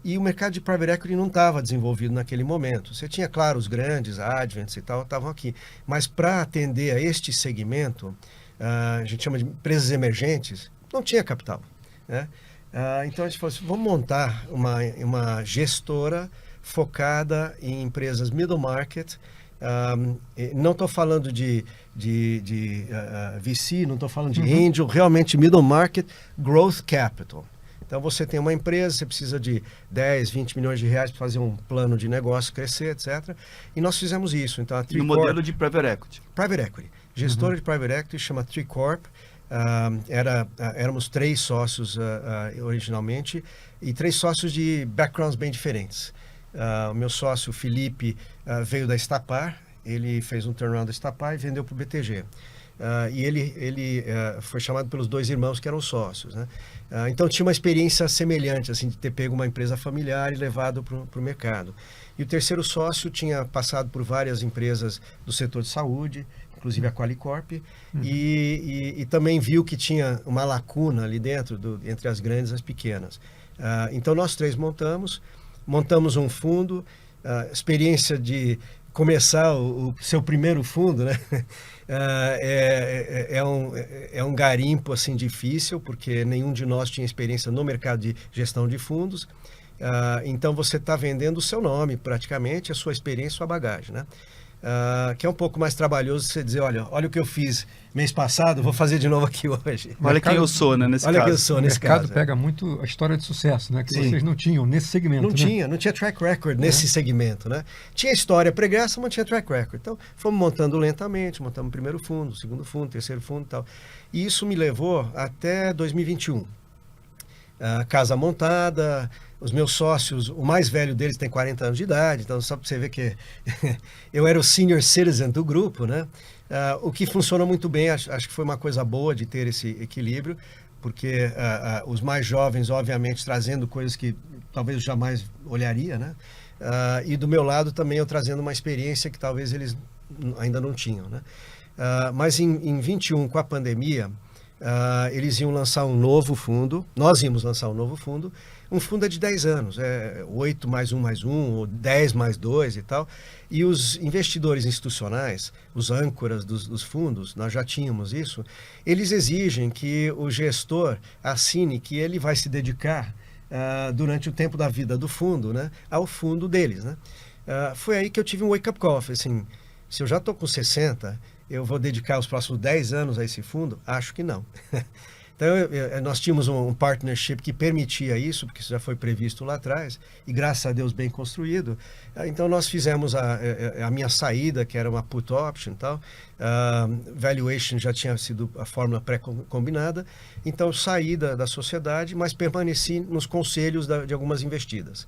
E o mercado de private equity não estava desenvolvido naquele momento. Você tinha, claro, os grandes, Advents e tal, estavam aqui. Mas para atender a este segmento, a gente chama de empresas emergentes, não tinha capital, né? Então a gente falou assim, vamos montar uma gestora focada em empresas middle market. Não estou falando de VC, não estou falando de angel, realmente middle market, growth capital. Então você tem uma empresa, você precisa de 10, 20 milhões de reais para fazer um plano de negócio, crescer, etc. E nós fizemos isso. Então, e o modelo de private equity? Private equity. Gestora de private equity chama Tricorp. Éramos 3 sócios originalmente e 3 sócios de backgrounds bem diferentes. O meu sócio, Felipe, veio da Estapar, ele fez um turnaround da Estapar e vendeu para o BTG. E ele foi chamado pelos 2 irmãos que eram sócios, né? Então tinha uma experiência semelhante, assim, de ter pego uma empresa familiar e levado para o mercado. E o terceiro sócio tinha passado por várias empresas do setor de saúde, inclusive a Qualicorp, e também viu que tinha uma lacuna ali dentro, entre as grandes e as pequenas. Então nós 3 montamos um fundo, experiência de começar o seu primeiro fundo, né? É um garimpo assim difícil, porque nenhum de nós tinha experiência no mercado de gestão de fundos. Então você está vendendo o seu nome praticamente, a sua experiência, a sua bagagem, né? Que é um pouco mais trabalhoso você dizer, olha o que eu fiz mês passado, vou fazer de novo aqui hoje. Olha quem eu sou, né, nesse caso. Olha quem eu sou nesse caso. O mercado pega muito a história de sucesso, né? Que vocês não tinham nesse segmento. Não tinha track record nesse segmento, né? Tinha história pregressa, mas não tinha track record. Então, fomos montando lentamente, montamos o primeiro fundo, o segundo fundo, o terceiro fundo e tal. E isso me levou até 2021. Casa montada, os meus sócios, o mais velho deles tem 40 anos de idade, então só para você ver que eu era o senior citizen do grupo, né? O que funcionou muito bem, acho que foi uma coisa boa de ter esse equilíbrio, porque os mais jovens, obviamente, trazendo coisas que talvez eu jamais olharia, né? E do meu lado também eu trazendo uma experiência que talvez eles ainda não tinham, né? Mas em 21, com a pandemia, eles iam lançar um novo fundo, nós íamos lançar um novo fundo, um fundo é de 10 anos, 8 mais 1 mais 1, ou 10 mais 2 e tal, e os investidores institucionais, os âncoras dos fundos, nós já tínhamos isso, eles exigem que o gestor assine que ele vai se dedicar durante o tempo da vida do fundo, né, ao fundo deles, né? Foi aí que eu tive um wake-up call, assim, se eu já estou com 60, eu vou dedicar os próximos 10 anos a esse fundo? Acho que não. Então, nós tínhamos um partnership que permitia isso, porque isso já foi previsto lá atrás, e graças a Deus bem construído. Então, nós fizemos a minha saída, que era uma put option e tal. Valuation já tinha sido a fórmula pré-combinada. Então, eu saí da sociedade, mas permaneci nos conselhos de algumas investidas.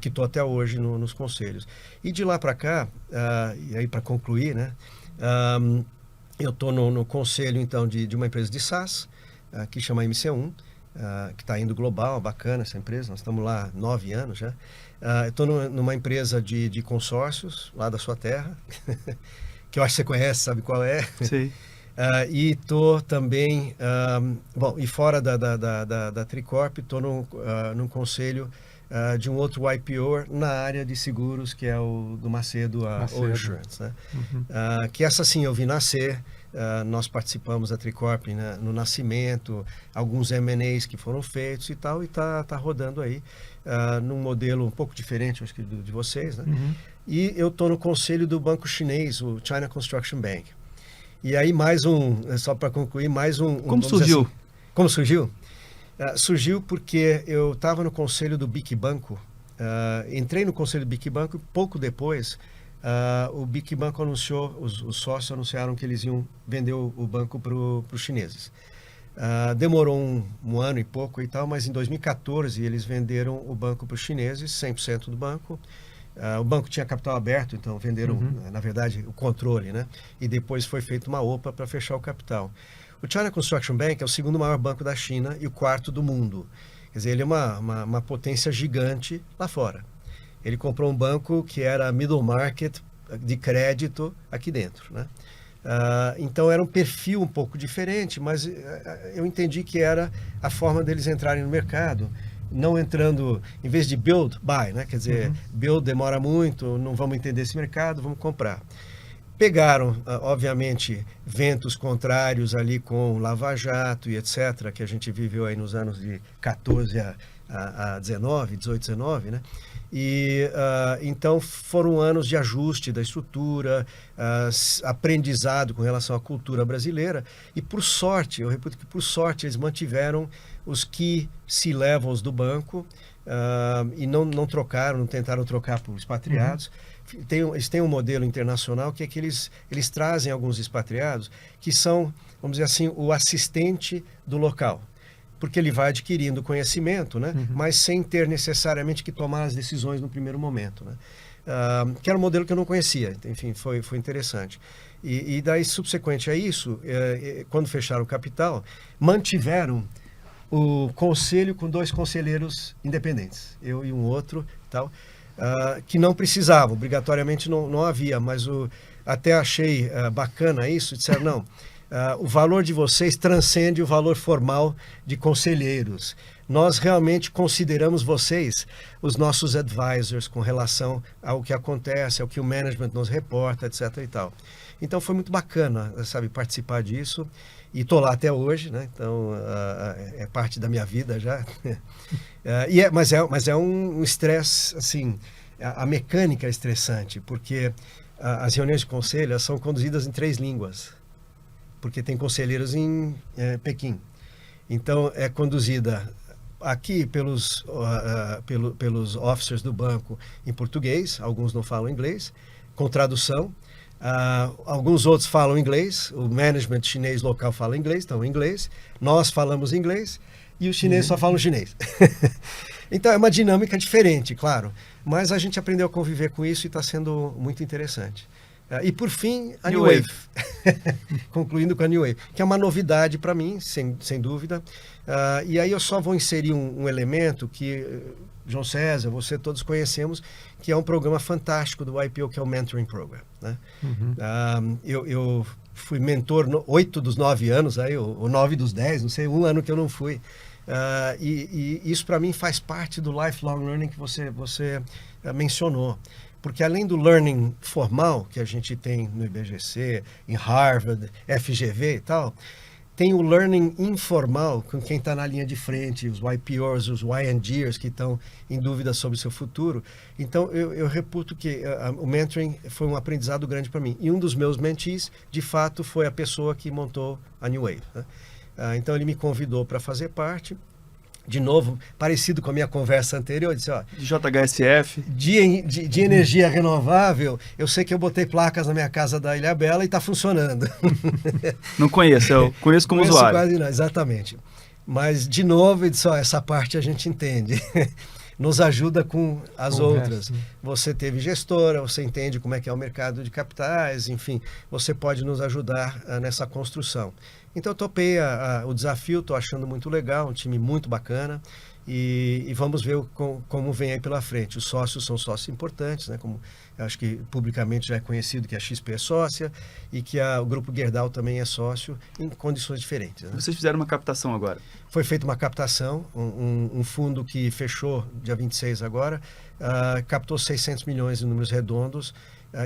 Que estou até hoje nos conselhos. E de lá para cá, e aí para concluir, né? Eu estou no conselho, então, de uma empresa de SaaS, que chama MC1, que está indo global, bacana essa empresa, nós estamos lá 9 anos já. Estou numa empresa de consórcios, lá da sua terra, que eu acho que você conhece, sabe qual é? Sim. E estou também, e fora da Tricorp, estou num conselho de um outro IPO na área de seguros, que é o do Macedo, a All Insurance, né? Que essa sim eu vi nascer. Nós participamos da Tricorp, né, no nascimento, alguns M&As que foram feitos e tal, e tá rodando aí num modelo um pouco diferente, acho que de vocês, né? E eu estou no conselho do banco chinês, o China Construction Bank. E aí só para concluir, Como surgiu? Assim, como surgiu? Surgiu porque eu estava no conselho do BIC Banco, entrei no conselho do BIC Banco e pouco depois o BIC Banco anunciou, os sócios anunciaram que eles iam vender o banco para os chineses. Demorou um ano e pouco e tal, mas em 2014 eles venderam o banco para os chineses, 100% do banco. O banco tinha capital aberto, então venderam, na verdade, o controle, né? E depois foi feita uma OPA para fechar o capital. O China Construction Bank é o segundo maior banco da China e o quarto do mundo. Quer dizer, ele é uma potência gigante lá fora. Ele comprou um banco que era middle market de crédito aqui dentro, né? Então era um perfil um pouco diferente, mas eu entendi que era a forma deles entrarem no mercado, não entrando, em vez de build, buy, né? Quer dizer, build demora muito, não vamos entender esse mercado, vamos comprar. Pegaram, obviamente, ventos contrários ali com Lava Jato e etc., que a gente viveu aí nos anos de 14 a 19, 18, 19, né? E então foram anos de ajuste da estrutura, aprendizado com relação à cultura brasileira, e por sorte, eu repito que por sorte, eles mantiveram os key C-levels do banco e não trocaram, não tentaram trocar por expatriados. Eles têm um modelo internacional que é que eles trazem alguns expatriados que são, vamos dizer assim, o assistente do local, porque ele vai adquirindo conhecimento, né? Mas sem ter necessariamente que tomar as decisões no primeiro momento, né? Que era um modelo que eu não conhecia, enfim, foi interessante. E daí, subsequente a isso, quando fecharam o capital, mantiveram o conselho com 2 conselheiros independentes, eu e um outro, tal, que não precisavam, obrigatoriamente não havia, mas até achei bacana isso, disseram, não, o valor de vocês transcende o valor formal de conselheiros. Nós realmente consideramos vocês os nossos advisors com relação ao que acontece, ao que o management nos reporta, etc. e tal. Então foi muito bacana, sabe, participar disso. E estou lá até hoje, né? Então é parte da minha vida já. Mas é um estresse, assim, a mecânica é estressante, porque as reuniões de conselho são conduzidas em 3 línguas. Porque tem conselheiros em Pequim. Então, é conduzida aqui pelos officers do banco em português, alguns não falam inglês, com tradução. Alguns outros falam inglês, o management chinês local fala inglês, então em inglês. Nós falamos inglês e os chineses só falam chinês. Então, é uma dinâmica diferente, claro. Mas a gente aprendeu a conviver com isso e está sendo muito interessante. E por fim, a New Wave. Concluindo com a New Wave, que é uma novidade para mim, sem dúvida. E aí eu só vou inserir um elemento que, João César, você todos conhecemos, que é um programa fantástico do IPO, que é o Mentoring Program, né? Eu fui mentor 8 dos 9 anos, aí, ou 9 dos 10, não sei, um ano que eu não fui. E isso para mim faz parte do lifelong learning que você mencionou. Porque além do learning formal, que a gente tem no IBGC, em Harvard, FGV e tal, tem o learning informal, com quem está na linha de frente, os YPOs, os YNGers que estão em dúvida sobre o seu futuro. Então, eu reputo que o mentoring foi um aprendizado grande para mim. E um dos meus mentees, de fato, foi a pessoa que montou a New Wave, né? Então, ele me convidou para fazer parte. De novo, parecido com a minha conversa anterior, eu disse, ó, de JHSF. De energia renovável, eu sei que eu botei placas na minha casa da Ilhabela e está funcionando. Não conheço, eu conheço como usuário. Quase não, exatamente. Mas, de novo, eu disse, ó, essa parte a gente entende. Nos ajuda com as outras. Você teve gestora, você entende como é que é o mercado de capitais, enfim, você pode nos ajudar nessa construção. Então eu topei o desafio, estou achando muito legal, um time muito bacana e vamos ver como vem aí pela frente. Os sócios são sócios importantes, né? Como eu acho que publicamente já é conhecido que a XP é sócia e que o Grupo Gerdau também é sócio em condições diferentes, né? Vocês fizeram uma captação agora. Foi feita uma captação, um fundo que fechou dia 26 agora, captou 600 milhões em números redondos,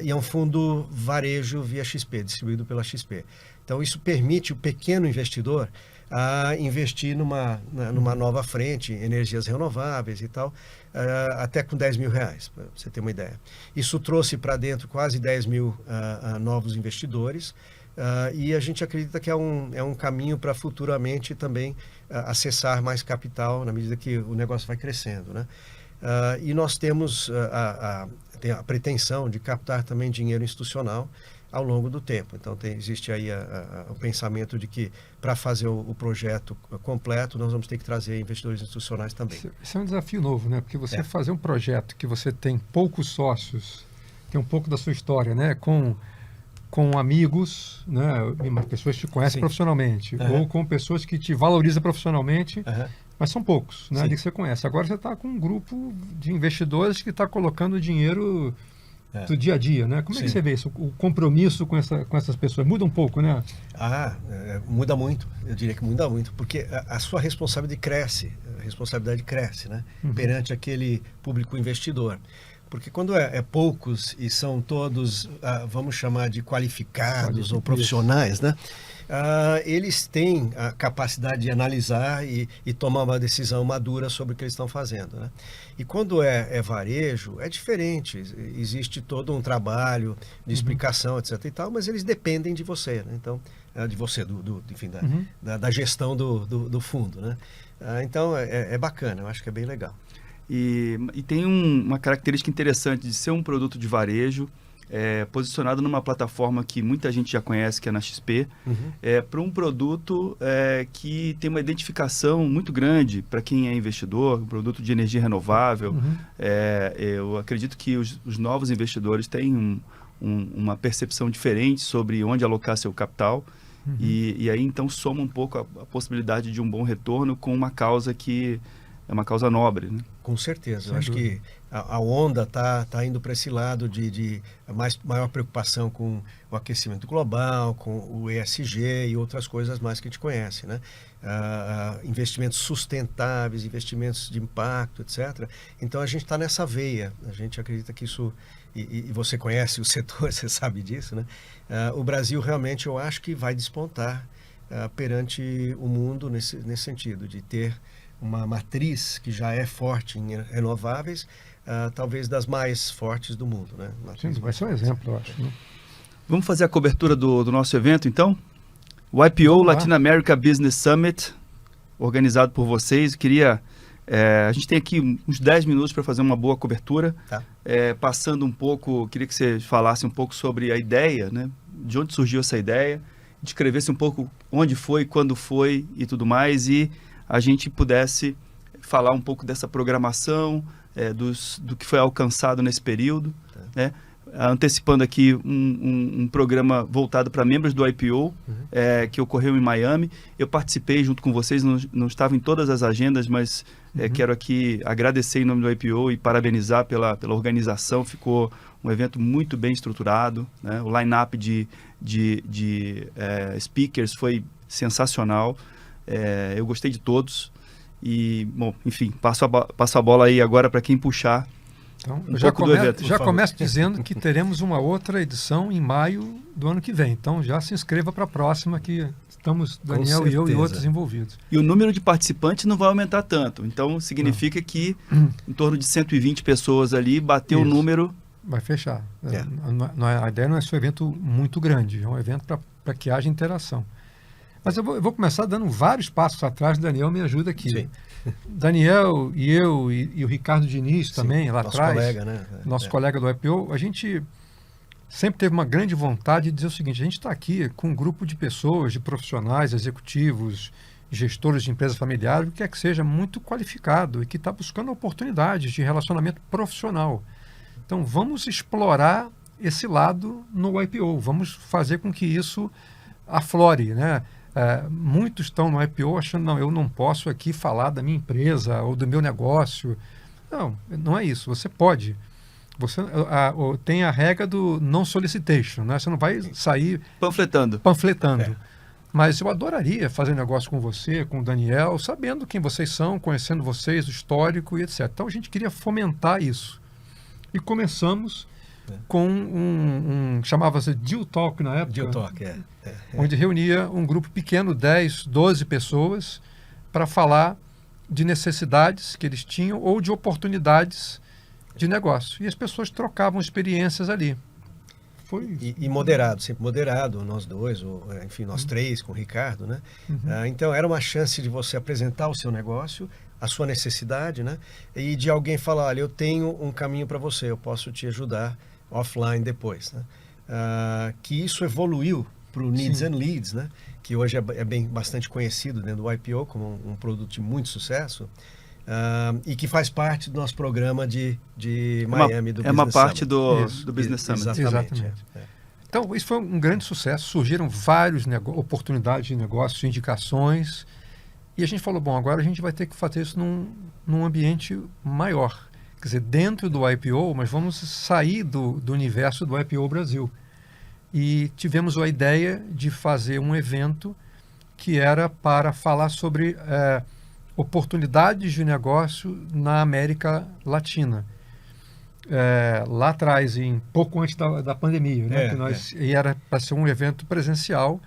e é um fundo varejo via XP, distribuído pela XP. Então isso permite o pequeno investidor a investir numa nova frente, energias renováveis e tal, até com 10 mil reais, para você ter uma ideia. Isso trouxe para dentro quase 10 mil novos investidores, e a gente acredita que é um caminho para futuramente também acessar mais capital na medida que o negócio vai crescendo, né? E nós temos tem a pretensão de captar também dinheiro institucional ao longo do tempo. Então existe aí o pensamento de que para fazer o projeto completo nós vamos ter que trazer investidores institucionais também. Isso é um desafio novo, né? Porque você fazer um projeto que você tem poucos sócios, tem um pouco da sua história, né? Com amigos, né? Pessoas que te conhecem profissionalmente, ou com pessoas que te valorizam profissionalmente, mas são poucos, né? Ali que você conhece. Agora você está com um grupo de investidores que está colocando dinheiro do dia a dia, né? Como é que você vê isso? O compromisso com essas pessoas muda um pouco, né? Muda muito. Eu diria que muda muito, porque a sua responsabilidade cresce, né? Perante aquele público investidor. Porque quando é poucos e são todos, vamos chamar de qualificados ou profissionais, né? Eles têm a capacidade de analisar e tomar uma decisão madura sobre o que eles estão fazendo, né? E quando é varejo, é diferente. Existe todo um trabalho de explicação, etc. e tal, mas eles dependem de você, né? Então, de você, enfim, da gestão do fundo, né? Então, é bacana, eu acho que é bem legal. E tem uma característica interessante de ser um produto de varejo, posicionado numa plataforma que muita gente já conhece, que é na XP, para um produto que tem uma identificação muito grande para quem é investidor, um produto de energia renovável. Eu acredito que os novos investidores têm uma percepção diferente sobre onde alocar seu capital, e aí então soma um pouco a possibilidade de um bom retorno com uma causa que é uma causa nobre, né? Com certeza. Eu acho que a onda está indo para esse lado de maior preocupação com o aquecimento global, com o ESG e outras coisas mais que a gente conhece, né? Investimentos sustentáveis, investimentos de impacto, etc. Então a gente está nessa veia. A gente acredita que isso, e você conhece o setor, você sabe disso, né? O Brasil realmente, eu acho que vai despontar perante o mundo nesse sentido, de ter uma matriz que já é forte em renováveis, talvez das mais fortes do mundo, né? Sim, vai ser um exemplo, eu acho, né? Vamos fazer a cobertura do nosso evento, então? O IPO Latin America Business Summit, organizado por vocês. A gente tem aqui uns 10 minutos para fazer uma boa cobertura. Tá. Passando um pouco, queria que você falasse um pouco sobre a ideia, né? De onde surgiu essa ideia, descrevesse um pouco onde foi, quando foi e tudo mais, e a gente pudesse falar um pouco dessa programação, do que foi alcançado nesse período, né? Antecipando aqui um programa voltado para membros do IPO, que ocorreu em Miami. Eu participei junto com vocês, não estava em todas as agendas, mas quero aqui agradecer em nome do IPO e parabenizar pela organização. Ficou um evento muito bem estruturado, né? O line-up de speakers foi sensacional. Eu gostei de todos e, bom, enfim, passo a bola aí agora para quem puxar. Então, eu já começo dizendo que teremos uma outra edição em maio do ano que vem. Então, já se inscreva para a próxima, que estamos, Daniel e eu e outros envolvidos. E o número de participantes não vai aumentar tanto. Então, significa que em torno de 120 pessoas ali, bateu o número... Vai fechar. A ideia não é ser um evento muito grande, é um evento para que haja interação. Mas eu vou começar dando vários passos atrás. O Daniel me ajuda aqui. Sim. Daniel e eu e o Ricardo Diniz também, lá nosso atrás. Colega, né? Nosso colega do IPO. A gente sempre teve uma grande vontade de dizer o seguinte: a gente está aqui com um grupo de pessoas, de profissionais, executivos, gestores de empresas familiares, o que é que seja, muito qualificado e que está buscando oportunidades de relacionamento profissional. Então, vamos explorar esse lado no IPO. Vamos fazer com que isso aflore, né? Muitos estão no IPO achando, não, eu não posso aqui falar da minha empresa ou do meu negócio. Não, não é isso. Você pode. Você tem a regra do non-solicitation, né? Você não vai sair Panfletando. Mas eu adoraria fazer negócio com você, com o Daniel, sabendo quem vocês são, conhecendo vocês, o histórico e etc. Então a gente queria fomentar isso. E começamos com chamava-se Deal Talk na época. Deal Talk, onde reunia um grupo pequeno, 10, 12 pessoas, para falar de necessidades que eles tinham ou de oportunidades de negócio. E as pessoas trocavam experiências ali. E moderado, sempre moderado, nós dois, enfim, nós três com o Ricardo, né? Então era uma chance de você apresentar o seu negócio, a sua necessidade, né? E de alguém falar, olha, eu tenho um caminho para você, eu posso te ajudar offline depois, né? Que isso evoluiu para o Needs and Leads, né? Que hoje é bastante conhecido dentro do IPO como um produto de muito sucesso. E que faz parte do nosso programa de Miami do Business Summit. É uma parte do Business Summit. Exatamente. Então, isso foi um grande sucesso. Surgiram várias oportunidades de negócio, indicações. E a gente falou, bom, agora a gente vai ter que fazer isso num ambiente maior. Quer dizer, dentro do IPO, mas vamos sair do universo do IPO Brasil. E tivemos a ideia de fazer um evento que era para falar sobre oportunidades de negócio na América Latina. Lá atrás, pouco antes da pandemia, né? E era para ser um evento presencial,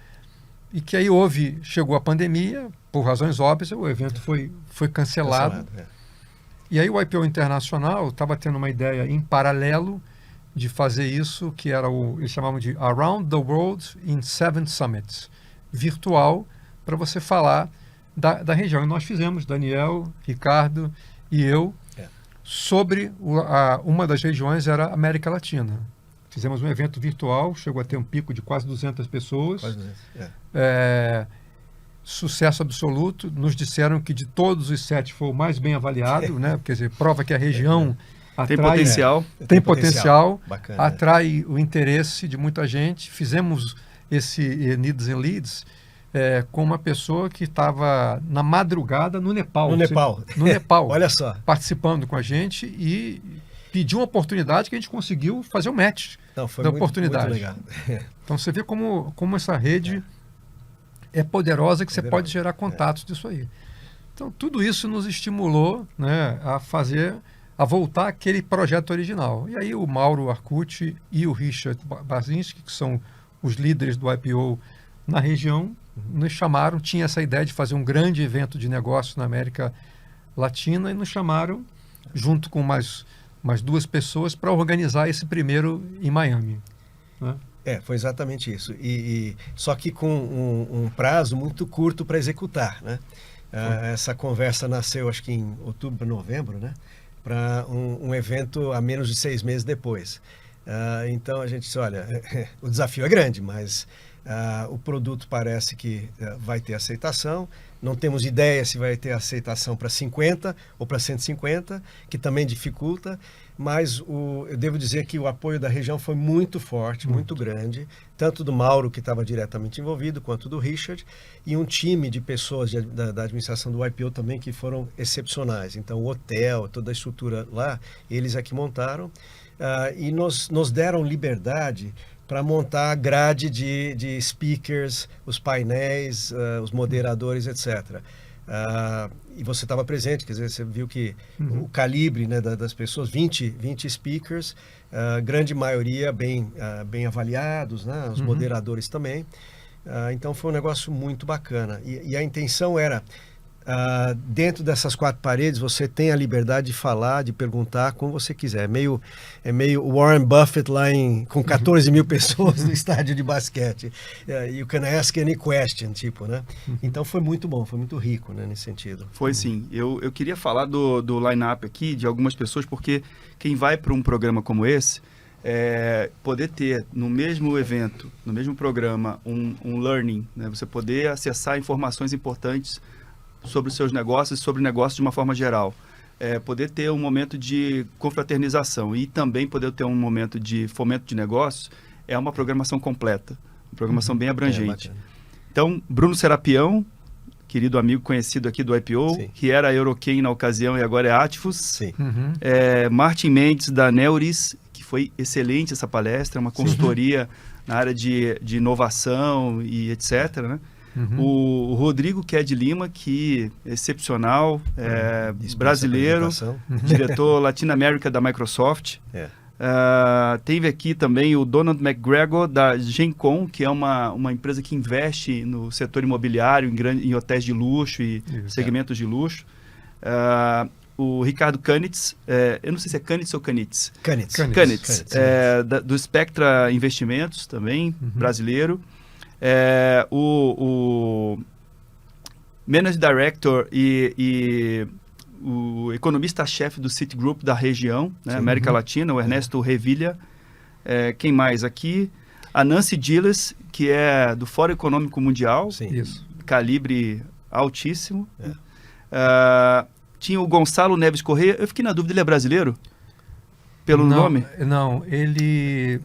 e que aí chegou a pandemia, por razões óbvias, o evento foi cancelado. E aí o IPO Internacional estava tendo uma ideia em paralelo de fazer isso, que era eles chamavam de Around the World in 7 Summits, virtual, para você falar da região. E nós fizemos, Daniel, Ricardo e eu, sobre uma das regiões era a América Latina. Fizemos um evento virtual, chegou a ter um pico de quase 200 pessoas. Quase 200, sucesso absoluto. Nos disseram que de todos os 7 foi o mais bem avaliado, né? Quer dizer, prova que a região atrai, tem potencial, bacana, atrai o interesse de muita gente. Fizemos esse Needs and Leads com uma pessoa que estava na madrugada no Nepal. No Nepal. Olha só. Participando com a gente e pediu uma oportunidade que a gente conseguiu fazer o match da oportunidade. Muito legal. Então você vê como essa rede é poderosa, que você pode gerar contatos disso aí. Então tudo isso nos estimulou, né, a voltar àquele projeto original. E aí o Mauro Arcucci e o Richard Basinski, que são os líderes do IPO na região, nos chamaram, tinha essa ideia de fazer um grande evento de negócio na América Latina e nos chamaram, junto com mais 2 pessoas, para organizar esse primeiro em Miami. Né? Foi exatamente isso. Só que com um prazo muito curto para executar, né? Essa conversa nasceu, acho que em outubro, novembro, né? Para um evento a menos de 6 meses depois. Então a gente disse, olha, o desafio é grande, mas o produto parece que vai ter aceitação. Não temos ideia se vai ter aceitação para 50 ou para 150, que também dificulta, mas eu devo dizer que o apoio da região foi muito forte, muito grande, tanto do Mauro, que estava diretamente envolvido, quanto do Richard, e um time de pessoas da administração do IPO também que foram excepcionais. Então o hotel, toda a estrutura lá, eles é que montaram, e nos deram liberdade para montar a grade de speakers, os painéis, os moderadores, etc. E você estava presente, quer dizer, você viu que o calibre, né, das pessoas, 20 speakers, grande maioria bem avaliados, né, os moderadores também. Então foi um negócio muito bacana. E a intenção era, dentro dessas 4 paredes, você tem a liberdade de falar, de perguntar como você quiser. É meio Warren Buffett lá com 14 mil pessoas no estádio de basquete. You can ask any question, tipo, né? Então foi muito bom, foi muito rico, né, nesse sentido. Foi sim. Eu queria falar do line-up aqui, de algumas pessoas, porque quem vai para um programa como esse, poder ter no mesmo evento, no mesmo programa, um learning, né? Você poder acessar informações importantes sobre os seus negócios e sobre negócios de uma forma geral. Poder ter um momento de confraternização e também poder ter um momento de fomento de negócios é uma programação completa, uma programação bem abrangente. Então, Bruno Serapião, querido amigo conhecido aqui do IPO, Sim. que era a Euroquem na ocasião e agora é Ativus. Sim. Martin Mendes, da Neuris, que foi excelente essa palestra, uma consultoria na área de inovação e etc. Né? O Rodrigo Ked Lima, que é excepcional, brasileiro, diretor Latinoamérica da Microsoft. Teve aqui também o Donald McGregor, da Gencom, que é uma empresa que investe no setor imobiliário, em hotéis de luxo e segmentos de luxo. O Ricardo Kanitz, eu não sei se é Kanitz ou Kanitz. Kanitz. Do Spectra Investimentos também, brasileiro. O Managing Director e o economista-chefe do Citigroup da região, né, América Latina, o Ernesto Revilla. Quem mais aqui? A Nancy Gilles, que é do Fórum Econômico Mundial, calibre altíssimo. Tinha o Gonçalo Neves Corrêa. Eu fiquei na dúvida, ele é brasileiro? Pelo nome? Não, ele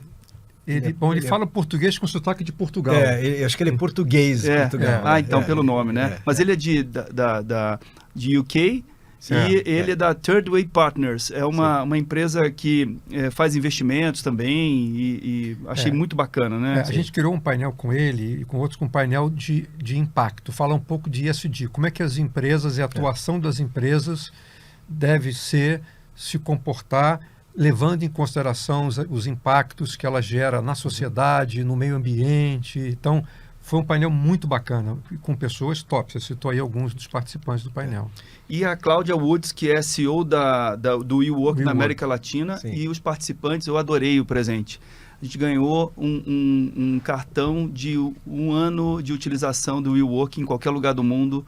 fala português com sotaque de Portugal. Eu acho que ele é português de Portugal. Então pelo nome, né? Mas ele é de UK. Ele é da Third Way Partners, é uma empresa que faz investimentos também e achei muito bacana, né? A gente criou um painel com ele e com outros com um painel de impacto, falar um pouco de ESG, como é que as empresas e a atuação das empresas deve se comportar, levando em consideração os impactos que ela gera na sociedade, no meio ambiente. Então, foi um painel muito bacana, com pessoas top. Você citou aí alguns dos participantes do painel. E a Cláudia Woods, que é CEO do WeWork na América Latina. E os participantes, eu adorei o presente. A gente ganhou um cartão de 1 ano de utilização do WeWork em qualquer lugar do mundo.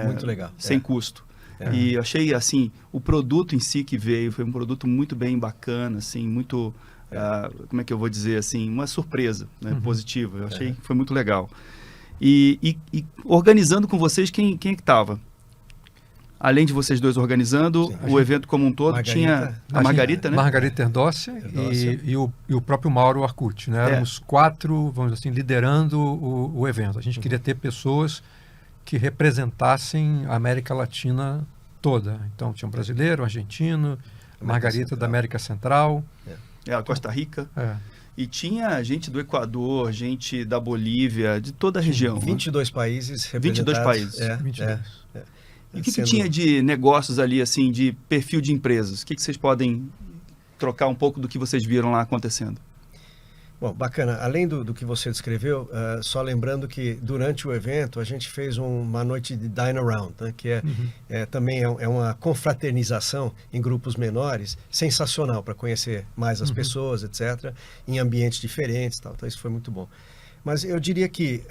Muito legal. Sem custo. E achei, assim, o produto em si que veio, foi um produto muito bem bacana, assim, muito... como é que eu vou dizer assim, uma surpresa, né, positiva. Eu achei que foi muito legal. E organizando com vocês, quem que estava? Além de vocês dois organizando, o evento como um todo, tinha a Margarita, né? Margarita Erdossi e o próprio Mauro Arcute, né? Éramos 4, vamos dizer assim, liderando o evento. A gente queria ter pessoas que representassem a América Latina toda. Então, tinha um brasileiro, um argentino, Margarita da América Central. A Costa Rica. E tinha gente do Equador, gente da Bolívia, de toda a região. 22 países representados. 22 países. 22. E o que tinha de negócios ali, assim, de perfil de empresas? O que vocês podem trocar um pouco do que vocês viram lá acontecendo? Bom, bacana. Além do que você descreveu, só lembrando que durante o evento a gente fez uma noite de Dine Around, né, que também é uma confraternização em grupos menores, sensacional para conhecer mais as pessoas, etc., em ambientes diferentes, tal. Então isso foi muito bom. Mas eu diria que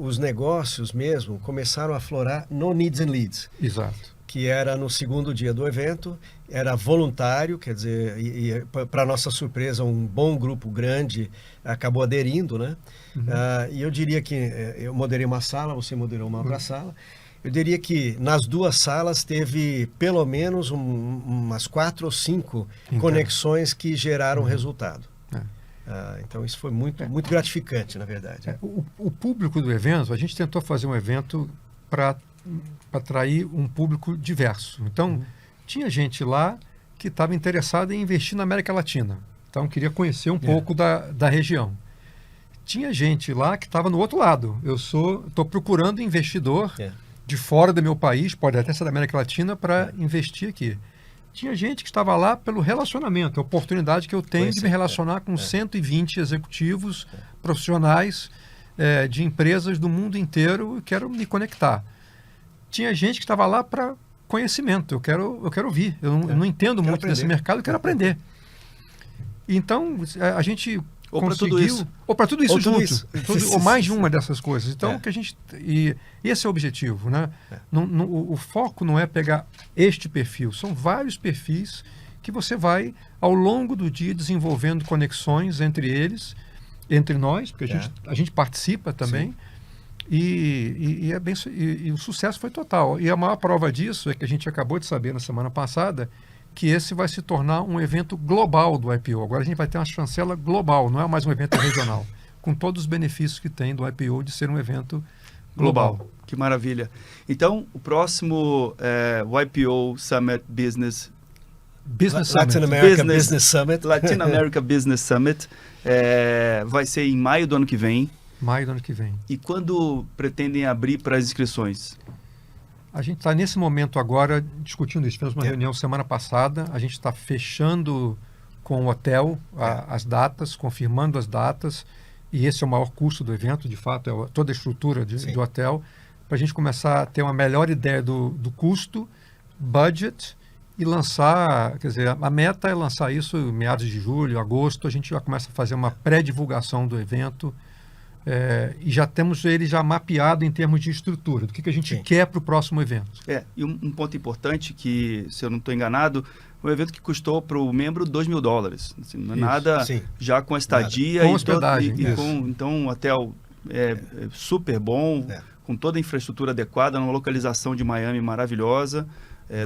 os negócios mesmo começaram a aflorar no Needs and Leads. Exato. Que era no segundo dia do evento, era voluntário, quer dizer, para nossa surpresa, um bom grupo grande acabou aderindo, né? E eu diria que eu moderei uma sala, você moderou uma outra sala. Eu diria que nas 2 salas teve pelo menos umas 4 ou 5 conexões que geraram resultado. Então isso foi muito gratificante, na verdade. O público do evento, a gente tentou fazer um evento para atrair um público diverso. Então, tinha gente lá que estava interessada em investir na América Latina. Então, queria conhecer um pouco da região. Tinha gente lá que estava no outro lado. Eu estou procurando investidor de fora do meu país, pode até ser da América Latina, para investir aqui. Tinha gente que estava lá pelo relacionamento, a oportunidade que eu tenho de me relacionar com 120 executivos profissionais de empresas do mundo inteiro e quero me conectar. Tinha gente que estava lá para conhecimento, eu quero ouvir, eu não entendo muito aprender. desse mercado, eu quero aprender. Então, a gente Ou conseguiu... Ou para tudo isso junto. Ou mais de uma dessas coisas. Então, esse é o objetivo, né? O foco não é pegar este perfil, são vários perfis que você vai, ao longo do dia, desenvolvendo conexões entre eles, entre nós, porque a gente participa também. Sim. E o sucesso foi total. E a maior prova disso é que a gente acabou de saber na semana passada que esse vai se tornar um evento global do IPO. Agora a gente vai ter uma chancela global, não é mais um evento regional. com todos os benefícios que tem do IPO de ser um evento global. Que maravilha. Então, o próximo YPO Summit Business Latin America Business Summit. Latin America Business Summit vai ser em maio do ano que vem. Maio do ano que vem. E quando pretendem abrir para as inscrições? A gente está nesse momento agora discutindo isso. Tivemos uma reunião semana passada. A gente está fechando com o hotel as datas, confirmando as datas. E esse é o maior custo do evento, de fato, é toda a estrutura do hotel, para a gente começar a ter uma melhor ideia do custo, budget, e lançar, quer dizer, a meta é lançar isso em meados de julho, agosto. A gente já começa a fazer uma pré-divulgação do evento. E já temos ele já mapeado em termos de estrutura, do que a gente quer para o próximo evento. E um ponto importante que, se eu não estou enganado, um evento que custou para o membro $2.000. Assim, não é nada já com a estadia. Com hospedagem. Então, um hotel super bom, com toda a infraestrutura adequada, numa localização de Miami maravilhosa.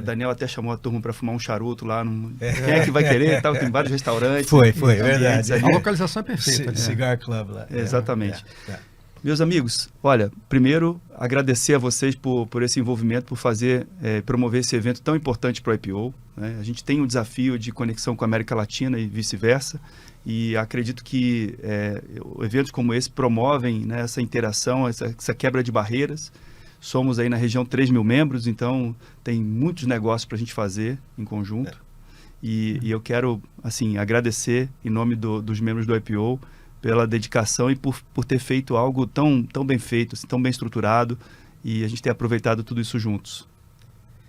Daniel até chamou a turma para fumar um charuto lá. Quem é que vai querer? Tal, tem vários restaurantes. Foi, verdade. A localização é perfeita. Cigar Club lá. Exatamente. Meus amigos, olha, primeiro agradecer a vocês por esse envolvimento, por promover esse evento tão importante para o IPO. Né? A gente tem um desafio de conexão com a América Latina e vice-versa, e acredito que eventos como esse promovem, né, essa interação, essa quebra de barreiras. Somos aí na região 3.000 membros, então tem muitos negócios para a gente fazer em conjunto. E eu quero, assim, agradecer em nome dos membros do IPO pela dedicação e por ter feito algo tão bem feito, assim, tão bem estruturado, e a gente ter aproveitado tudo isso juntos.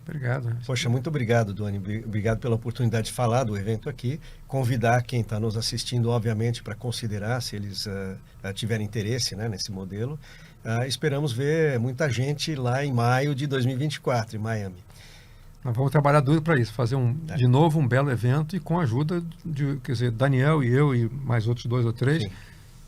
Obrigado. Poxa, muito obrigado, Doni. Obrigado pela oportunidade de falar do evento aqui. Convidar quem está nos assistindo, obviamente, para considerar, se eles tiverem interesse, né, nesse modelo. Esperamos ver muita gente lá em maio de 2024, em Miami. Nós vamos trabalhar duro para isso, fazer de novo um belo evento, e com a ajuda quer dizer, Daniel e eu e mais outros 2 ou 3,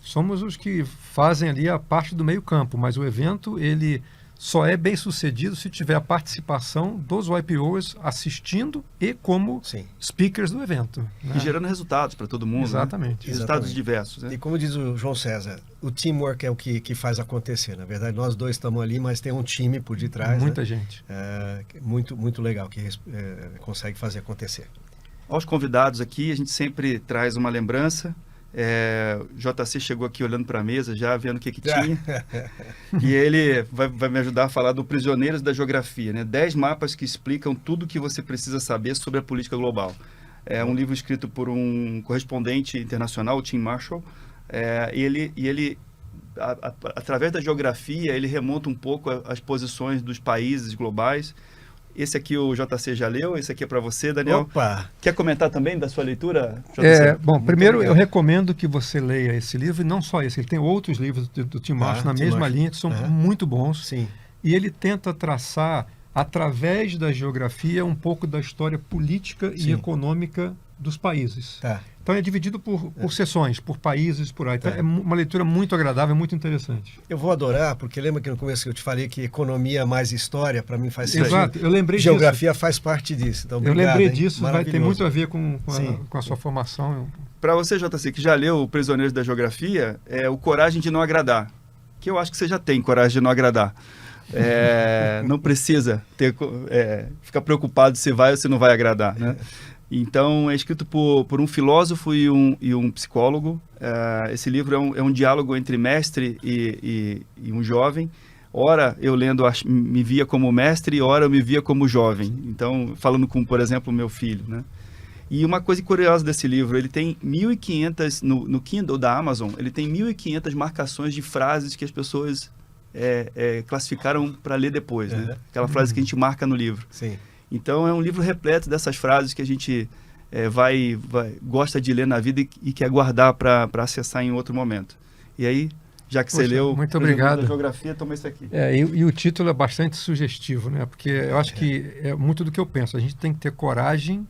somos os que fazem ali a parte do meio campo, mas o evento ele só é bem sucedido se tiver a participação dos YPOs assistindo e como speakers do evento. Né? E gerando resultados para todo mundo. Exatamente. Né? Resultados diversos. Né? E como diz o João César, o teamwork é o que faz acontecer. Na verdade, nós dois estamos ali, mas tem um time por detrás. Muita gente. Muito, muito legal, que consegue fazer acontecer. Aos convidados aqui, a gente sempre traz uma lembrança. JC chegou aqui olhando para a mesa, já vendo o que tinha. E ele vai me ajudar a falar do Prisioneiros da Geografia, né? 10 mapas que explicam tudo o que você precisa saber sobre a política global. É um livro escrito por um correspondente internacional, o Tim Marshall. Ele através da geografia, ele remonta um pouco as posições dos países globais. Esse aqui o JC já leu, esse aqui é para você, Daniel. Opa! Quer comentar também da sua leitura, JC? Bom, primeiro eu recomendo que você leia esse livro, e não só esse, ele tem outros livros do Tim Marshall na mesma linha, que são muito bons. Sim. E ele tenta traçar, através da geografia, um pouco da história política e econômica dos países. Então é dividido por seções, por países, por aí. Então, é uma leitura muito agradável, muito interessante. Eu vou adorar, porque lembra que no começo eu te falei que economia mais história, para mim faz sentido. Exato, eu lembrei disso. Geografia faz parte disso. Então, obrigado, eu lembrei disso, vai ter muito a ver com a sua Sim. formação. Para você, JC, que já leu o Prisioneiros da Geografia, o Coragem de Não Agradar, que eu acho que você já tem coragem de não agradar. Não precisa ficar preocupado se vai ou se não vai agradar, né? Então, é escrito por um filósofo e um psicólogo. Esse livro é um diálogo entre mestre e um jovem. Ora, eu lendo, me via como mestre, ora eu me via como jovem. Então, falando com, por exemplo, o meu filho, né? E uma coisa curiosa desse livro, ele tem 1.500, no Kindle da Amazon, ele tem 1.500 marcações de frases que as pessoas classificaram para ler depois, né? Aquela frase que a gente marca no livro. Sim. Então, é um livro repleto dessas frases que a gente gosta de ler na vida e quer guardar para acessar em outro momento. E aí, já que você leu muito obrigado. Da geografia, toma isso aqui. E o título é bastante sugestivo, né? Porque eu acho que é muito do que eu penso. A gente tem que ter coragem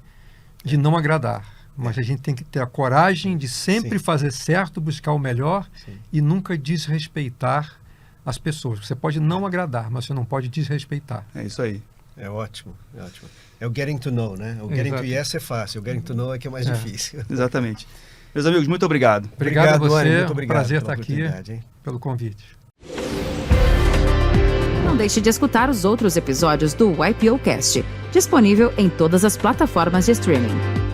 de não agradar, mas a gente tem que ter a coragem de sempre fazer certo, buscar o melhor e nunca desrespeitar as pessoas. Você pode não agradar, mas você não pode desrespeitar. É isso aí. É ótimo, é ótimo. É o getting to know, né? O getting to yes é fácil, o getting to know é que é mais difícil. Exatamente. Meus amigos, muito obrigado. Obrigado a você, Doni, muito obrigado. Prazer pela estar aqui, oportunidade, hein? pelo convite. Não deixe de escutar os outros episódios do YPOcast, disponível em todas as plataformas de streaming.